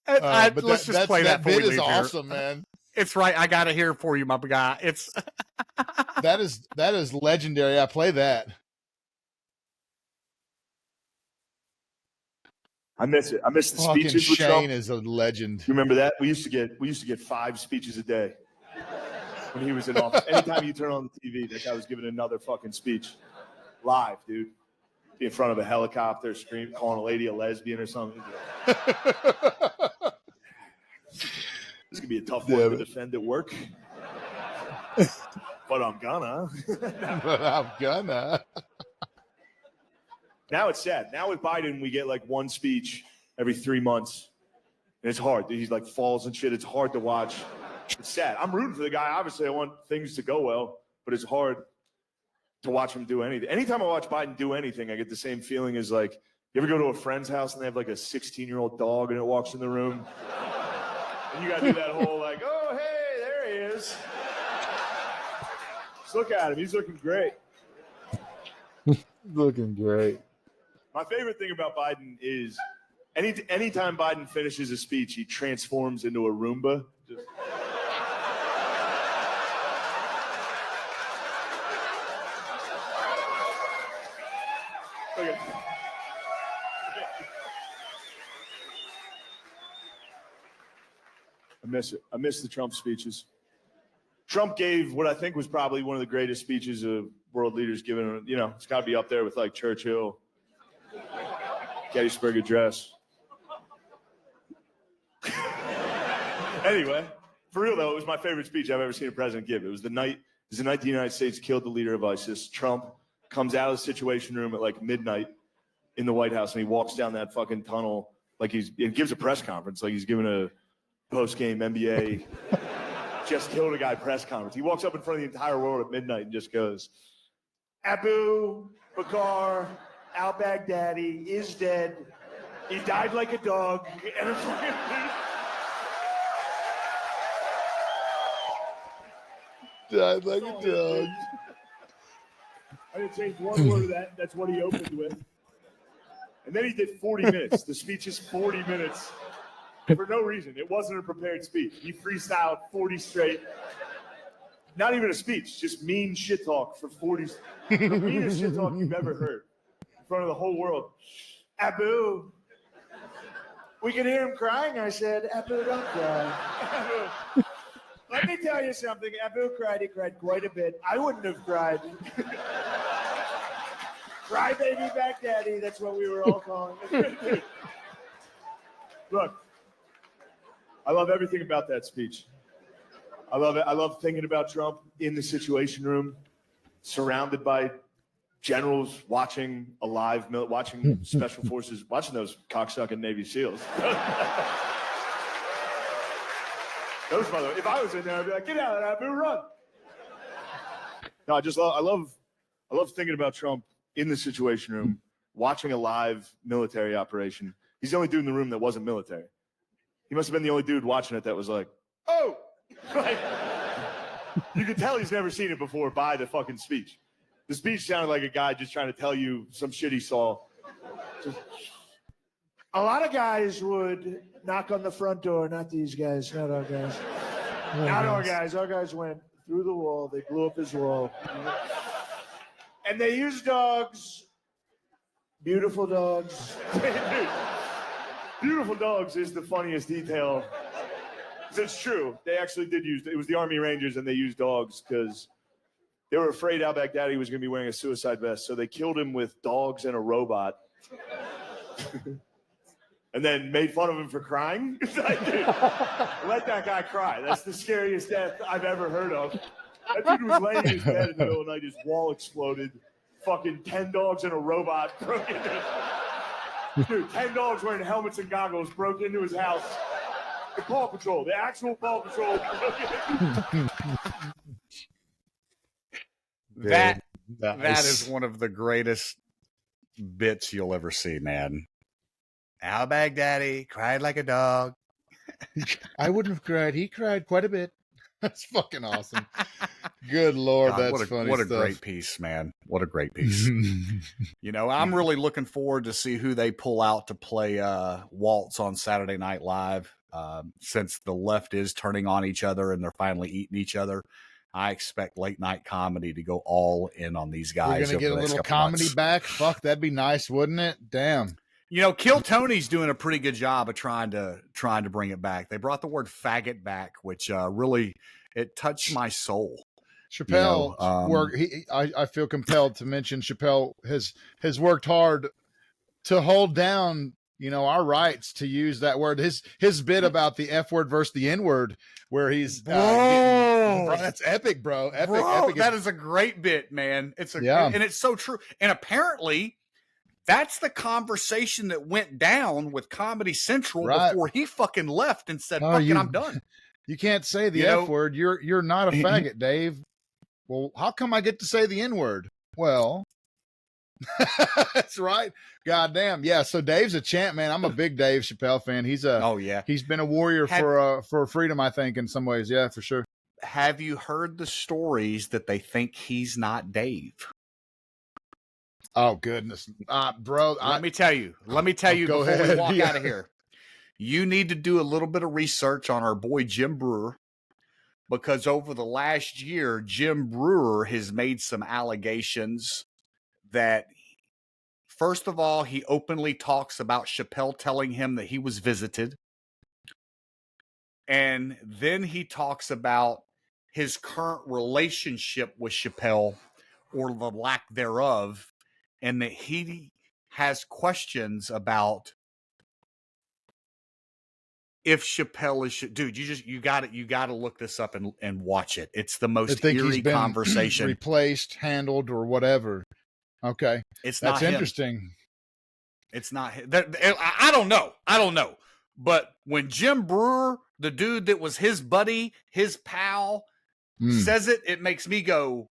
But let's just play that bit bit is awesome, man. It's right. I got it here for you, my guy. It's that is legendary. I play that. I miss it. I miss the Fucking speeches with Shane Trump. is a legend. You remember that? We used to get 5 speeches a day when he was in office. Anytime you turn on the TV, that guy was giving another fucking speech live, dude. Be in front of a helicopter, scream, calling a lady a lesbian or something. This could be a tough one to defend at work. But I'm gonna. Now it's sad. Now with Biden, we get like 1 speech every 3 months. And it's hard. He's like falls and shit. It's hard to watch. It's sad. I'm rooting for the guy. Obviously, I want things to go well, but it's hard to watch him do anything. Anytime I watch Biden do anything, I get the same feeling as like, you ever go to a friend's house and they have like a 16-year-old dog and it walks in the room? And you got to do that whole like, oh, hey, there he is. Just look at him. He's looking great. Looking great. My favorite thing about Biden is anytime Biden finishes a speech, he transforms into a Roomba. Okay. I miss it. I miss the Trump speeches. Trump gave what I think was probably one of the greatest speeches of world leaders given. You know, it's got to be up there with like Churchill, Gettysburg Address. Anyway, for real though, it was my favorite speech I've ever seen a president give. It was the night the United States killed the leader of ISIS. Trump comes out of the Situation Room at like midnight in the White House, and he walks down that fucking tunnel like it gives a press conference, like he's giving a post-game NBA just killed a guy press conference. He walks up in front of the entire world at midnight and just goes, Abu Bakr al-Baghdadi is dead. He died like a dog. And it's like, died like a dog. I didn't change one word of that. That's what he opened with. And then he did 40 minutes. The speech is 40 minutes for no reason. It wasn't a prepared speech. He freestyled 40 straight. Not even a speech, just mean shit talk for 40. The meanest shit talk you've ever heard in front of the whole world. Abu. We can hear him crying. I said, Abu, don't cry. Abu. Let me tell you something. Abu cried. He cried quite a bit. I wouldn't have cried. Cry baby Baghdadi. That's what we were all calling it. Look, I love everything about that speech. I love it. I love thinking about Trump in the Situation Room, surrounded by generals watching watching special forces, watching those cocksucking Navy SEALs. Those mother. If I was in there, I'd be like, "Get out of there, Abu, run!" No, I love thinking about Trump in the Situation Room, watching a live military operation. He's the only dude in the room that wasn't military. He must have been the only dude watching it that was like, "Oh!" Like, you could tell he's never seen it before by the fucking speech. The speech sounded like a guy just trying to tell you some shit he saw. A lot of guys would knock on the front door, not these guys, not our guys. Not our guys. Our guys went through the wall. They blew up his wall. And they used dogs. Beautiful dogs. Beautiful dogs is the funniest detail. It's true. They actually did use it. Was the Army Rangers, and they used dogs because they were afraid al-Baghdadi was going to be wearing a suicide vest. So they killed him with dogs and a robot. And then made fun of him for crying. It's like, dude, let that guy cry. That's the scariest death I've ever heard of. That dude was laying in his bed in the middle of the night, his wall exploded. Fucking 10 dogs and a robot broke into Dude, 10 dogs wearing helmets and goggles broke into his house. The Paw Patrol, the actual Paw Patrol. That is one of the greatest bits you'll ever see, man. Al-Baghdadi cried like a dog. I wouldn't have cried. He cried quite a bit. That's fucking awesome. Good Lord, God, that's funny What stuff. a great piece, man. What a great piece. You know, I'm really looking forward to see who they pull out to play Waltz on Saturday Night Live. Since the left is turning on each other and they're finally eating each other, I expect late night comedy to go all in on these guys. We're going to get a little comedy back. Fuck, that'd be nice, wouldn't it? Damn. You know, Kill Tony's doing a pretty good job of trying to bring it back. They brought the word faggot back, which really it touched my soul. Chappelle I feel compelled to mention Chappelle has worked hard to hold down, you know, our rights to use that word. His bit about the F word versus the N word, where he's that's epic, bro. Epic. That is a great bit, man. And it's so true. And apparently, that's the conversation that went down with Comedy Central before he fucking left and said, "Fuck it, I'm done." You can't say the F word. You're not a faggot, Dave. Well, how come I get to say the N word? Well, that's right. Goddamn. Yeah. So Dave's a champ, man. I'm a big Dave Chappelle fan. He's been a warrior for freedom, I think, in some ways. Yeah, for sure. Have you heard the stories that they think he's not Dave? Oh goodness, bro. Let me tell you before we walk out of here. You need to do a little bit of research on our boy Jim Brewer, because over the last year, Jim Brewer has made some allegations that, first of all, he openly talks about Chappelle telling him that he was visited. And then he talks about his current relationship with Chappelle, or the lack thereof, and that he has questions about if Chappelle is, dude, you got to look this up and watch it. It's the most eerie conversation. Replaced, handled, or whatever. Okay, It's that's not him. interesting. It's not him. I don't know. I don't know. But when Jim Brewer, the dude that was his buddy, his pal, says it, it makes me go,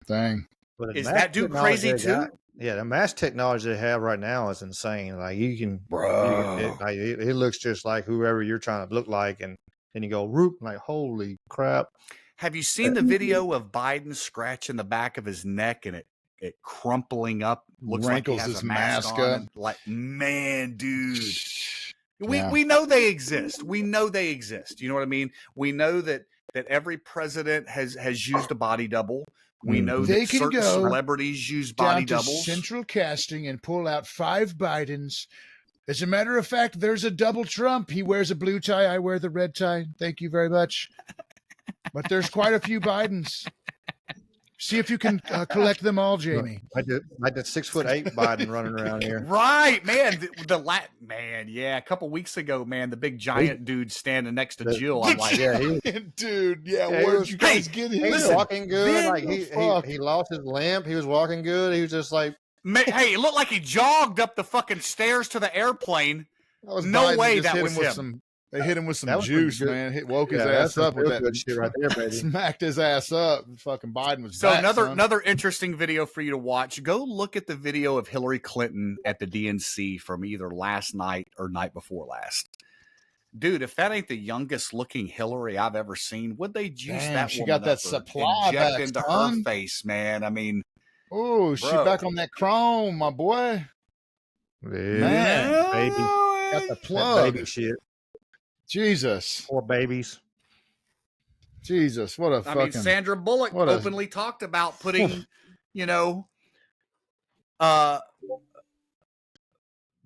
dang. But is that dude crazy too? Yeah, the mass technology they have right now is insane. Like you can, bro, it looks just like whoever you're trying to look like, and then you go, "Roop!" Like, holy crap! Have you seen the video of Biden scratching the back of his neck and it crumpling up? Looks Wrinkles like he has his a mask on. up. And like, man, dude. We know they exist. We know they exist. You know what I mean? We know that every president has used a body double. We know They that can certain go celebrities use body down to doubles. Central Casting and pull out 5 Bidens. As a matter of fact, there's a double Trump. He wears a blue tie. I wear the red tie. Thank you very much. But there's quite a few Bidens. See if you can collect them all, Jamie. Like the 6'8" Biden running around here. Right, man. Man, yeah. A couple weeks ago, man, the big giant dude standing next to Jill. I'm like, dude, where'd you guys get him? He was walking good. Like he lost his limp. He was walking good. He was just like, hey, it looked like he jogged up the fucking stairs to the airplane. No way that was him. They hit him with some juice, man. Woke his Yeah, ass up with that good shit right there, baby. Smacked his ass up. Fucking Biden was So back, another interesting video for you to watch. Go look at the video of Hillary Clinton at the DNC from either last night or night before last. Dude, if that ain't the youngest looking Hillary I've ever seen, would they juice that she woman got that up or supply inject back, into son. her face, man? I mean, oh, she back on that chrome, my boy. Yeah, man, baby, got the plug. Baby shit. Jesus. Poor babies. Jesus, what a fucking... I mean, Sandra Bullock openly talked about putting,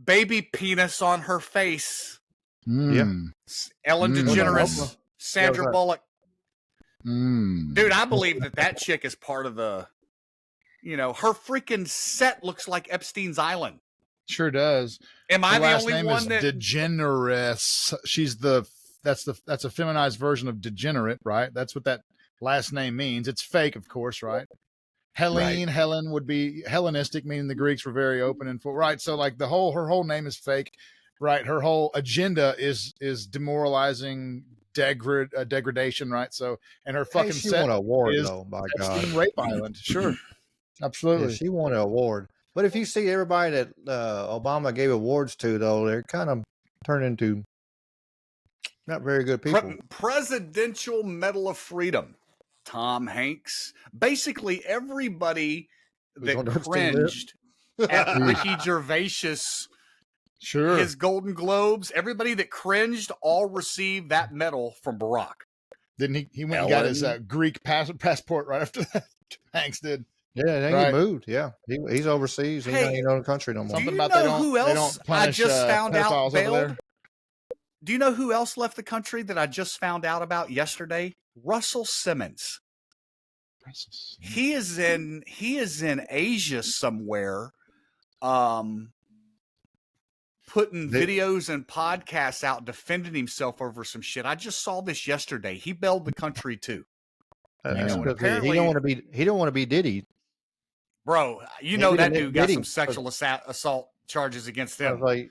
baby penis on her face. Yeah. Ellen DeGeneres, Sandra Bullock. Dude, I believe that chick is part of the, her freaking set looks like Epstein's Island. Sure does. Am I the only one that DeGeneres? She's that's a feminized version of degenerate, right? That's what that last name means. It's fake, of course, right? Helen would be Hellenistic, meaning the Greeks were very open and full, right? So like her whole name is fake, right? Her whole agenda is demoralizing, degradation, right? So, and her fucking she set won an award is though, by Epstein God. Rape Island. Sure, absolutely. Yeah, she won an award. But if you see everybody that Obama gave awards to, though, they're kind of turned into not very good people. Presidential Medal of Freedom, Tom Hanks. Basically, everybody that cringed at Ricky Gervais's his Golden Globes, everybody that cringed all received that medal from Barack. Didn't he went and got his Greek passport right after that? Hanks did. Yeah, then he moved. Yeah, he's overseas. He ain't in the country no more. Do you know who else I just found out bailed? Do you know who else left the country that I just found out about yesterday? Russell Simmons. He is in Asia somewhere, putting videos and podcasts out defending himself over some shit. I just saw this yesterday. He bailed the country too. Apparently, he don't want to be Diddy. Bro, that dude got some sexual assault charges against him. I was like,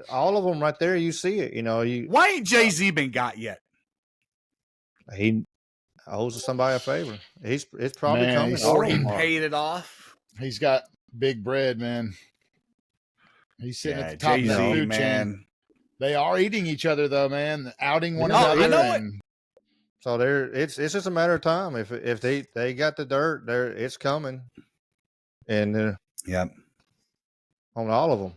all of them right there. You see it. Why ain't Jay-Z been got yet? He owes somebody a favor. It's probably coming. He's already paid it off. He's got big bread, man. He's sitting at the top Jay-Z, of the food man. chain. They are eating each other though, man. Outing one another. I know it. So it's just a matter of time. If they got the dirt, it's coming. And on all of them.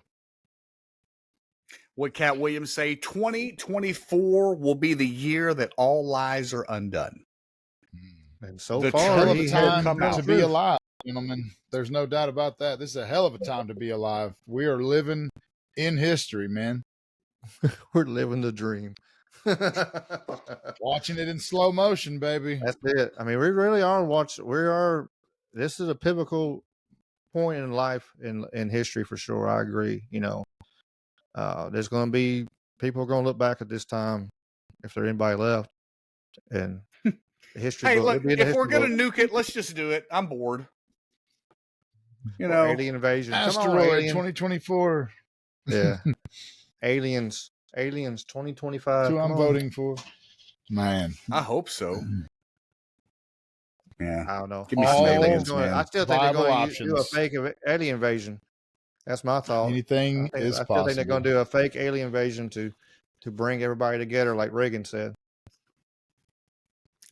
What Cat Williams say? 2024 will be the year that all lies are undone. And so the far, hell of a time to be alive, gentlemen. There's no doubt about that. This is a hell of a time to be alive. We are living in history, man. We're living the dream. Watching it in slow motion, baby. That's it. I mean, we really are watching. This is a pivotal point in life in history for sure. I agree. There's going to be people are going to look back at this time if there's anybody left, and history. Hey, look, if we're going to nuke it, let's just do it. I'm bored. You Or know, alien invasion. Come on, Asteroid alien. 2024. Yeah. Aliens 2025. Who Come I'm on. voting for. Man. I hope so. Yeah. I don't know. Give me I some still think aliens, it's going. I man. still think they're Viable going to do a options. fake alien invasion. That's my thought. Anything is I still think they're going possible. to do a fake alien invasion to bring everybody together, like Reagan said.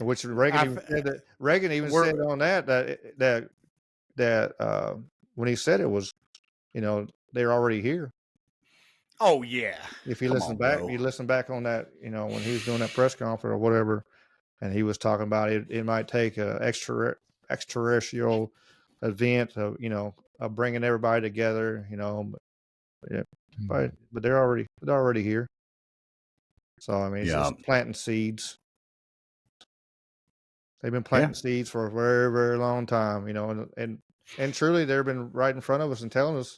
Which Reagan even said that. Reagan even said on that when he said it was, they're already here. Oh yeah. If you Come listen on, back, bro. you listen back on that, when he was doing that press conference or whatever, and he was talking about it might take a extraterrestrial event of bringing everybody together, but they're already here. So I mean, it's Yeah. just planting seeds. They've been planting seeds for a very, very long time, and truly they've been right in front of us and telling us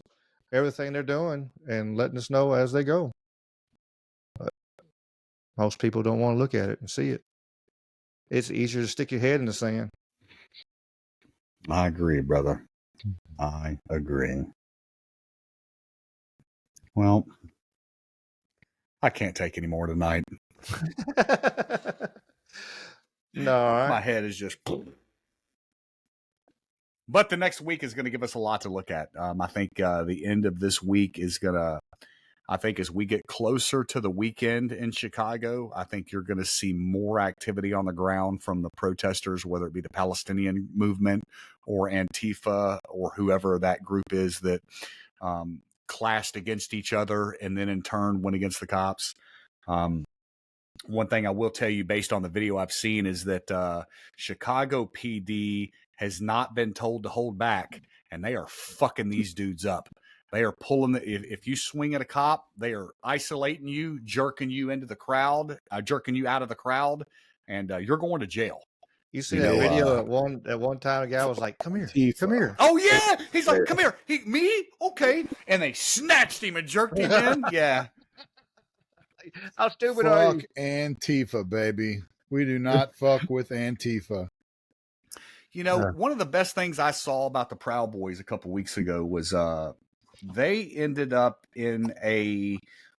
everything they're doing and letting us know as they go. But most people don't want to look at it and see it. It's easier to stick your head in the sand. I agree, brother. I agree. Well, I can't take any more tonight. No, my head is just. But the next week is going to give us a lot to look at. I think the end of this week is going to. I think as we get closer to the weekend in Chicago, I think you're going to see more activity on the ground from the protesters, whether it be the Palestinian movement or Antifa or whoever that group is that clashed against each other and then in turn went against the cops. One thing I will tell you based on the video I've seen is that Chicago PD has not been told to hold back, and they are fucking these dudes up. They are pulling if you swing at a cop, they are isolating you, jerking you into the crowd, jerking you out of the crowd, and you're going to jail. You see that video at one time, a guy was like, "Come here, come here." Oh yeah, he's like, "Come here." Me? Okay. And they snatched him and jerked him in. Yeah. How stupid are you? Fuck Antifa, baby. We do not fuck with Antifa. One of the best things I saw about the Proud Boys a couple weeks ago was they ended up in a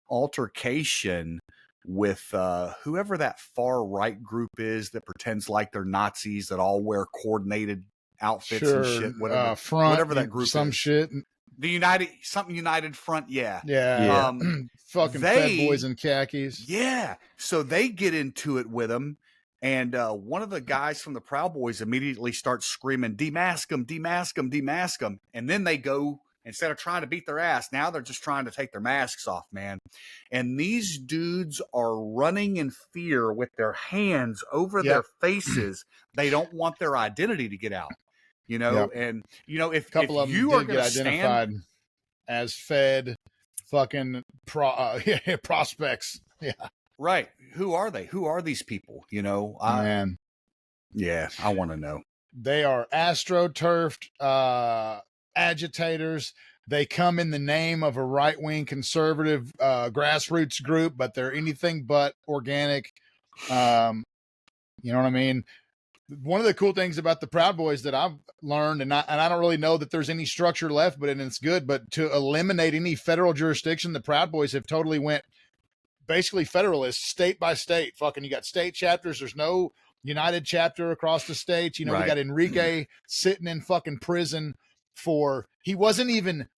altercation with whoever that far right group is that pretends like they're Nazis that all wear coordinated outfits and shit. Whatever that group some is. shit. The United Front, yeah. Yeah. Fucking Fed boys in khakis. Yeah. So they get into it with them. And one of the guys from the Proud Boys immediately starts screaming, "Demask them, demask them, demask them." And then they go, instead of trying to beat their ass, now they're just trying to take their masks off, man. And these dudes are running in fear with their hands over their faces. They don't want their identity to get out, and, if a couple of them you are did going get to identified as Fed fucking prospects. Yeah. Right. Who are they? Who are these people? Man. Yeah, I want to know. They are astroturfed agitators. They come in the name of a right-wing conservative grassroots group, but they're anything but organic. You know what I mean? One of the cool things about the Proud Boys that I've learned, and I don't really know that there's any structure left, but it's good. But to eliminate any federal jurisdiction, the Proud Boys have totally went basically federalist, state by state. Fucking, you got state chapters. There's no united chapter across the states. We got Enrique sitting in fucking prison he wasn't even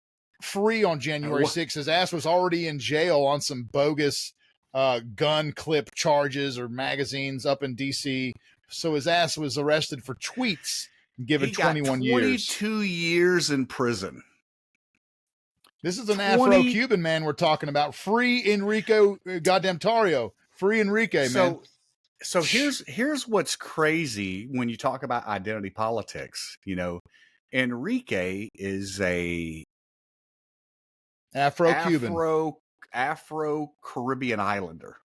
free on January 6th. His ass was already in jail on some bogus gun clip charges or magazines up in DC. So his ass was arrested for tweets and given 21 years. 22 years in prison. This is an Afro-Cuban man we're talking about. Free Enrico goddamn Tario. Free Enrique, man. So here's what's crazy when you talk about identity politics. Enrique is a Afro-Cuban. Afro-Caribbean Islander,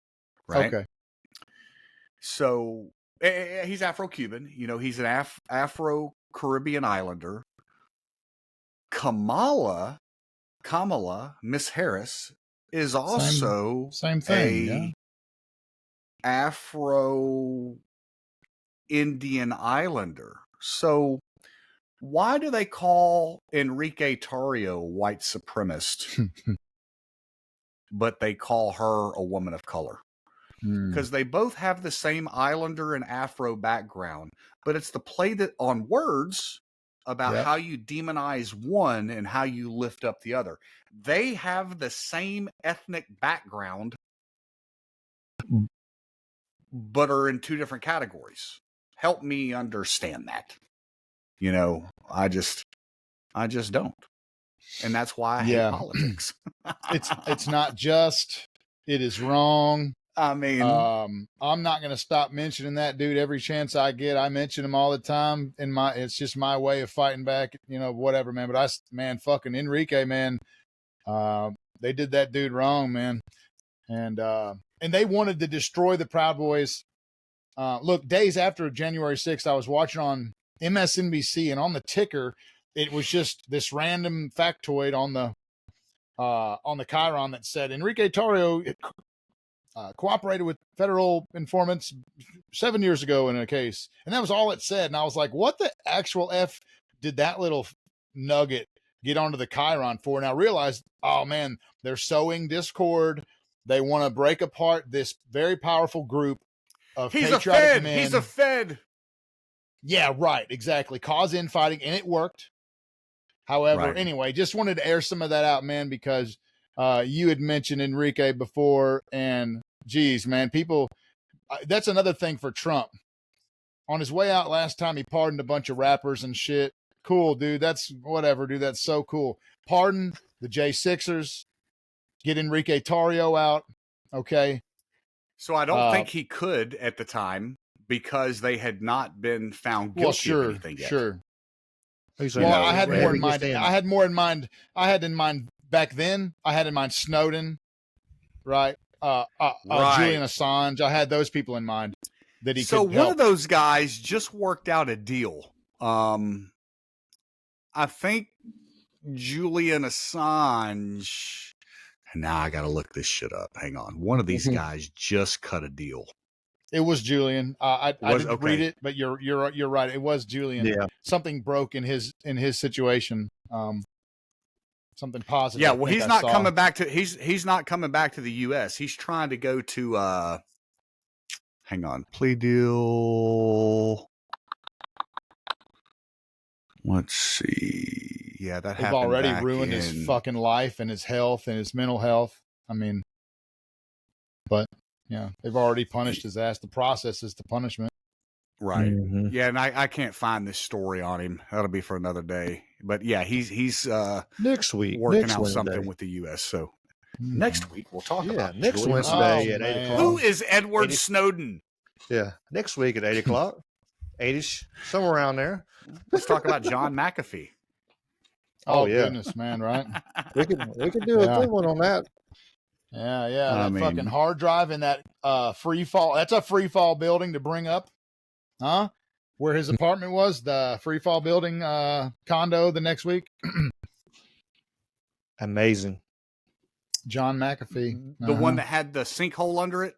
right? Okay. So he's Afro-Cuban. He's an Afro-Caribbean Islander. Kamala, Miss Harris, is also same thing, Afro-Indian Islander. So Why do they call Enrique Tarrio white supremacist, but they call her a woman of color? Because they both have the same Islander and Afro background, but it's the play that on words about how you demonize one and how you lift up the other. They have the same ethnic background, but are in two different categories. Help me understand that. You know, I just don't. And that's why I hate politics. It's not just, it is wrong. I mean, I'm not going to stop mentioning that dude every chance I get. I mention him all the time it's just my way of fighting back, you know, whatever, man. But fucking Enrique, man, they did that dude wrong, man. And they wanted to destroy the Proud Boys. Look, days after January 6th, I was watching on MSNBC, and on the ticker, it was just this random factoid on the Chiron that said Enrique Tarrio cooperated with federal informants 7 years ago in a case, and that was all it said. And I was like, "What the actual f did that little nugget get onto the Chiron for?" And I realized, oh man, they're sowing discord. They want to break apart this very powerful group of patriotic men. He's a Fed. Yeah, right. Exactly. Cause infighting, and it worked. However, anyway, just wanted to air some of that out, man, because you had mentioned Enrique before, and geez, man, people, that's another thing for Trump. On his way out last time, he pardoned a bunch of rappers and shit. Cool, dude. That's whatever, dude. That's so cool. Pardon the J6ers. Get Enrique Tarrio out. Okay. So I don't think he could at the time because they had not been found guilty of anything yet. Sure. Well, I had more in mind. I had in mind back then. I had in mind Snowden, right? Julian Assange. I had those people in mind that he could help. So one of those guys just worked out a deal. I think Julian Assange. Now I got to look this shit up. Hang on. One of these guys just cut a deal. It was Julian. I didn't read it, but you're right. It was Julian. Yeah. Something broke in his situation. Something positive. Yeah. Well, he's not coming back to he's not coming back to the U.S. He's trying to go to. Hang on. Plea deal. Let's see. Yeah, that They've happened. Already ruined his fucking life and his health and his mental health. I mean, but. Yeah, they've already punished his ass. The process is the punishment. Right. Mm-hmm. Yeah, and I can't find this story on him. That'll be for another day. But yeah, he's next week working out something with the U.S. So next week we'll talk about next Julian Wednesday at 8 o'clock. Who is Edward Snowden? Yeah, next week at 8 o'clock, 8ish, somewhere around there. Let's talk about John McAfee. Oh yeah, goodness, man! Right? we could do a good one on that. Yeah. That fucking hard drive in that free fall. That's a free fall building to bring up, huh? Where his apartment was, the free fall building condo the next week. Amazing. John McAfee, the one that had the sinkhole under it.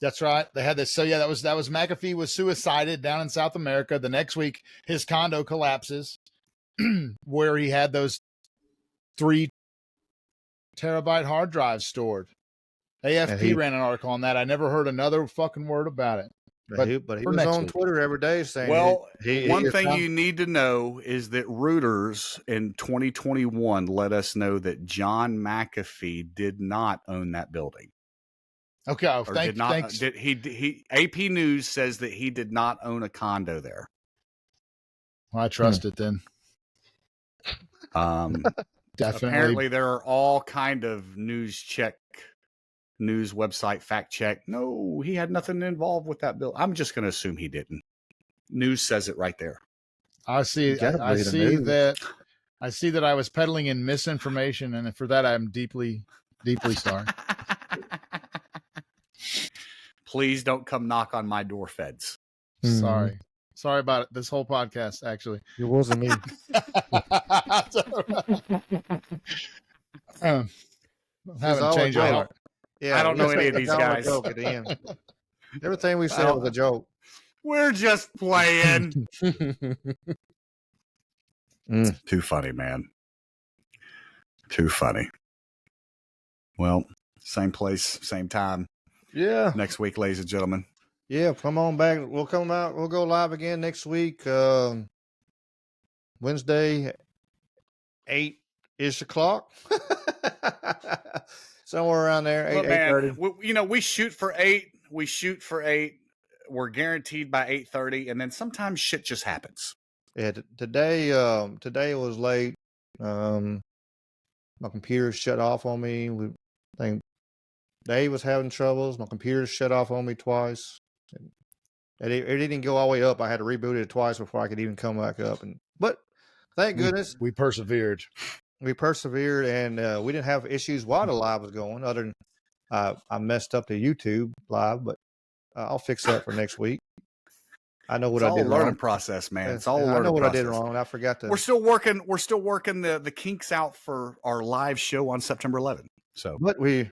That's right. They had this. So yeah, that was McAfee was suicided down in South America. The next week, his condo collapses, where he had those 3 terabyte hard drives stored. A.F.P. ran an article on that. I never heard another fucking word about it. But he was on Twitter every day saying. Well, one thing you need to know is that Reuters in 2021 let us know that John McAfee did not own that building. Okay, thanks. AP News says that he did not own a condo there. Well, I trust it then. Definitely. Apparently, there are all kind of news website fact check. No, he had nothing involved with that bill. I'm just going to assume he didn't. News says it right there. I see that I was peddling in misinformation, and for that I'm deeply, deeply sorry. Please don't come knock on my door, feds. Sorry about it. This whole podcast, actually. It wasn't me. Haven't changed my heart. Yeah, I don't know any of these guys. At the end. Everything we said was a joke. We're just playing. Too funny, man. Too funny. Well, same place, same time. Yeah. Next week, ladies and gentlemen. Yeah, come on back. We'll come out. We'll go live again next week. Wednesday, 8-ish o'clock. Somewhere around there, 8, Look, man, 8:30. we shoot for 8. We shoot for 8. We're guaranteed by 8:30, and then sometimes shit just happens. Yeah, today was late. My computer shut off on me. I think Dave was having troubles. My computer shut off on me twice. It didn't go all the way up. I had to reboot it twice before I could even come back up. But thank goodness we persevered. We persevered, and we didn't have issues while the live was going. Other than I messed up the YouTube live, but I'll fix that for next week. I know what I did wrong. It's all a learning process, man. It's all a learning process. I know what I did wrong. I forgot to. We're still working the kinks out for our live show on September 11th. So, but we're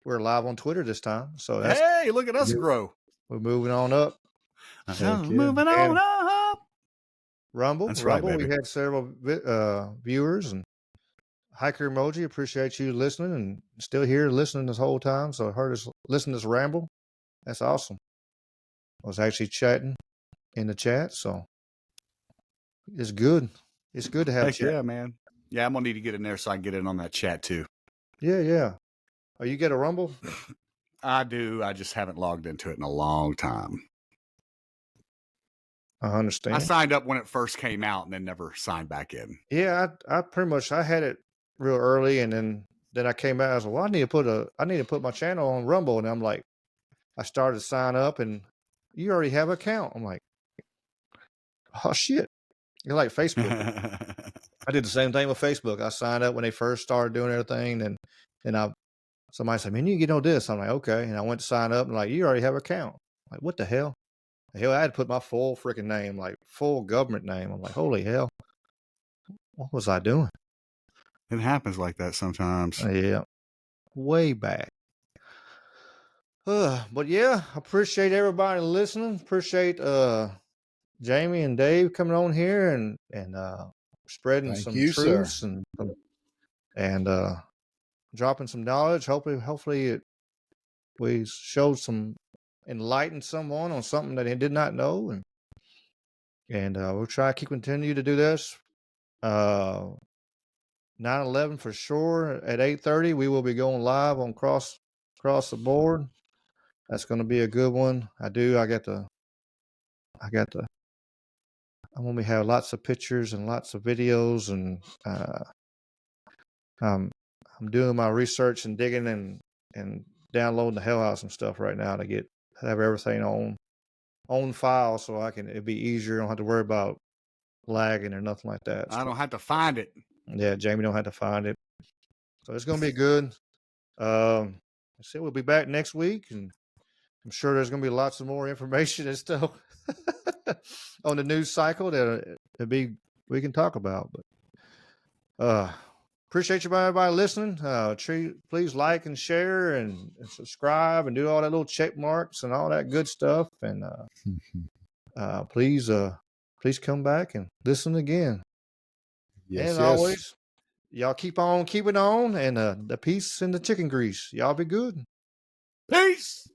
live on Twitter this time. So that's, hey, look at us grow. We're moving on up. Moving on up. Rumble. That's Rumble. right, baby. We had several viewers, and Hiker Emoji. Appreciate you listening and still here listening this whole time. So I heard us listen to this ramble. That's awesome. I was actually chatting in the chat, so it's good. It's good to have Heck chat. Yeah, man. Yeah, I'm gonna need to get in there so I can get in on that chat too. Yeah. Oh, you get a Rumble? I do. I just haven't logged into it in a long time. I understand. I signed up when it first came out and then never signed back in. Yeah, I pretty much I had it real early, and then I came back. I was like, well, I need to put my channel on Rumble, and I'm like, I started to sign up, and you already have an account. I'm like, oh shit! You're like Facebook. I did the same thing with Facebook. I signed up when they first started doing everything, and somebody said, man, you can get on this. I'm like, okay, and I went to sign up, and like, you already have an account. I'm like, what the hell? Hell, I had to put my full freaking name, like full government name. I'm like, holy hell, what was I doing? It happens like that sometimes. Yeah, way back. But yeah, appreciate everybody listening. Appreciate Jamie and Dave coming on here and spreading some truths and dropping some knowledge. Hopefully we showed enlightened someone on something that they did not know, and we'll try to continue to do this. 9/11 for sure at 8:30. We will be going live on across the board. That's going to be a good one. I'm going to have lots of pictures and lots of videos, and I'm doing my research and digging and downloading the hell out of some stuff right now to have everything on file, so it'd be easier. I don't have to worry about lagging or nothing like that. I don't have to find it. Yeah, Jamie don't have to find it. So it's going to be good. I said we'll be back next week, and I'm sure there's going to be lots of more information and stuff on the news cycle that we can talk about. But appreciate everybody listening. Please like and share and subscribe and do all that little check marks and all that good stuff. And please come back and listen again. Yes, and always, y'all keep on keeping on, and the peace and the chicken grease. Y'all be good. Peace.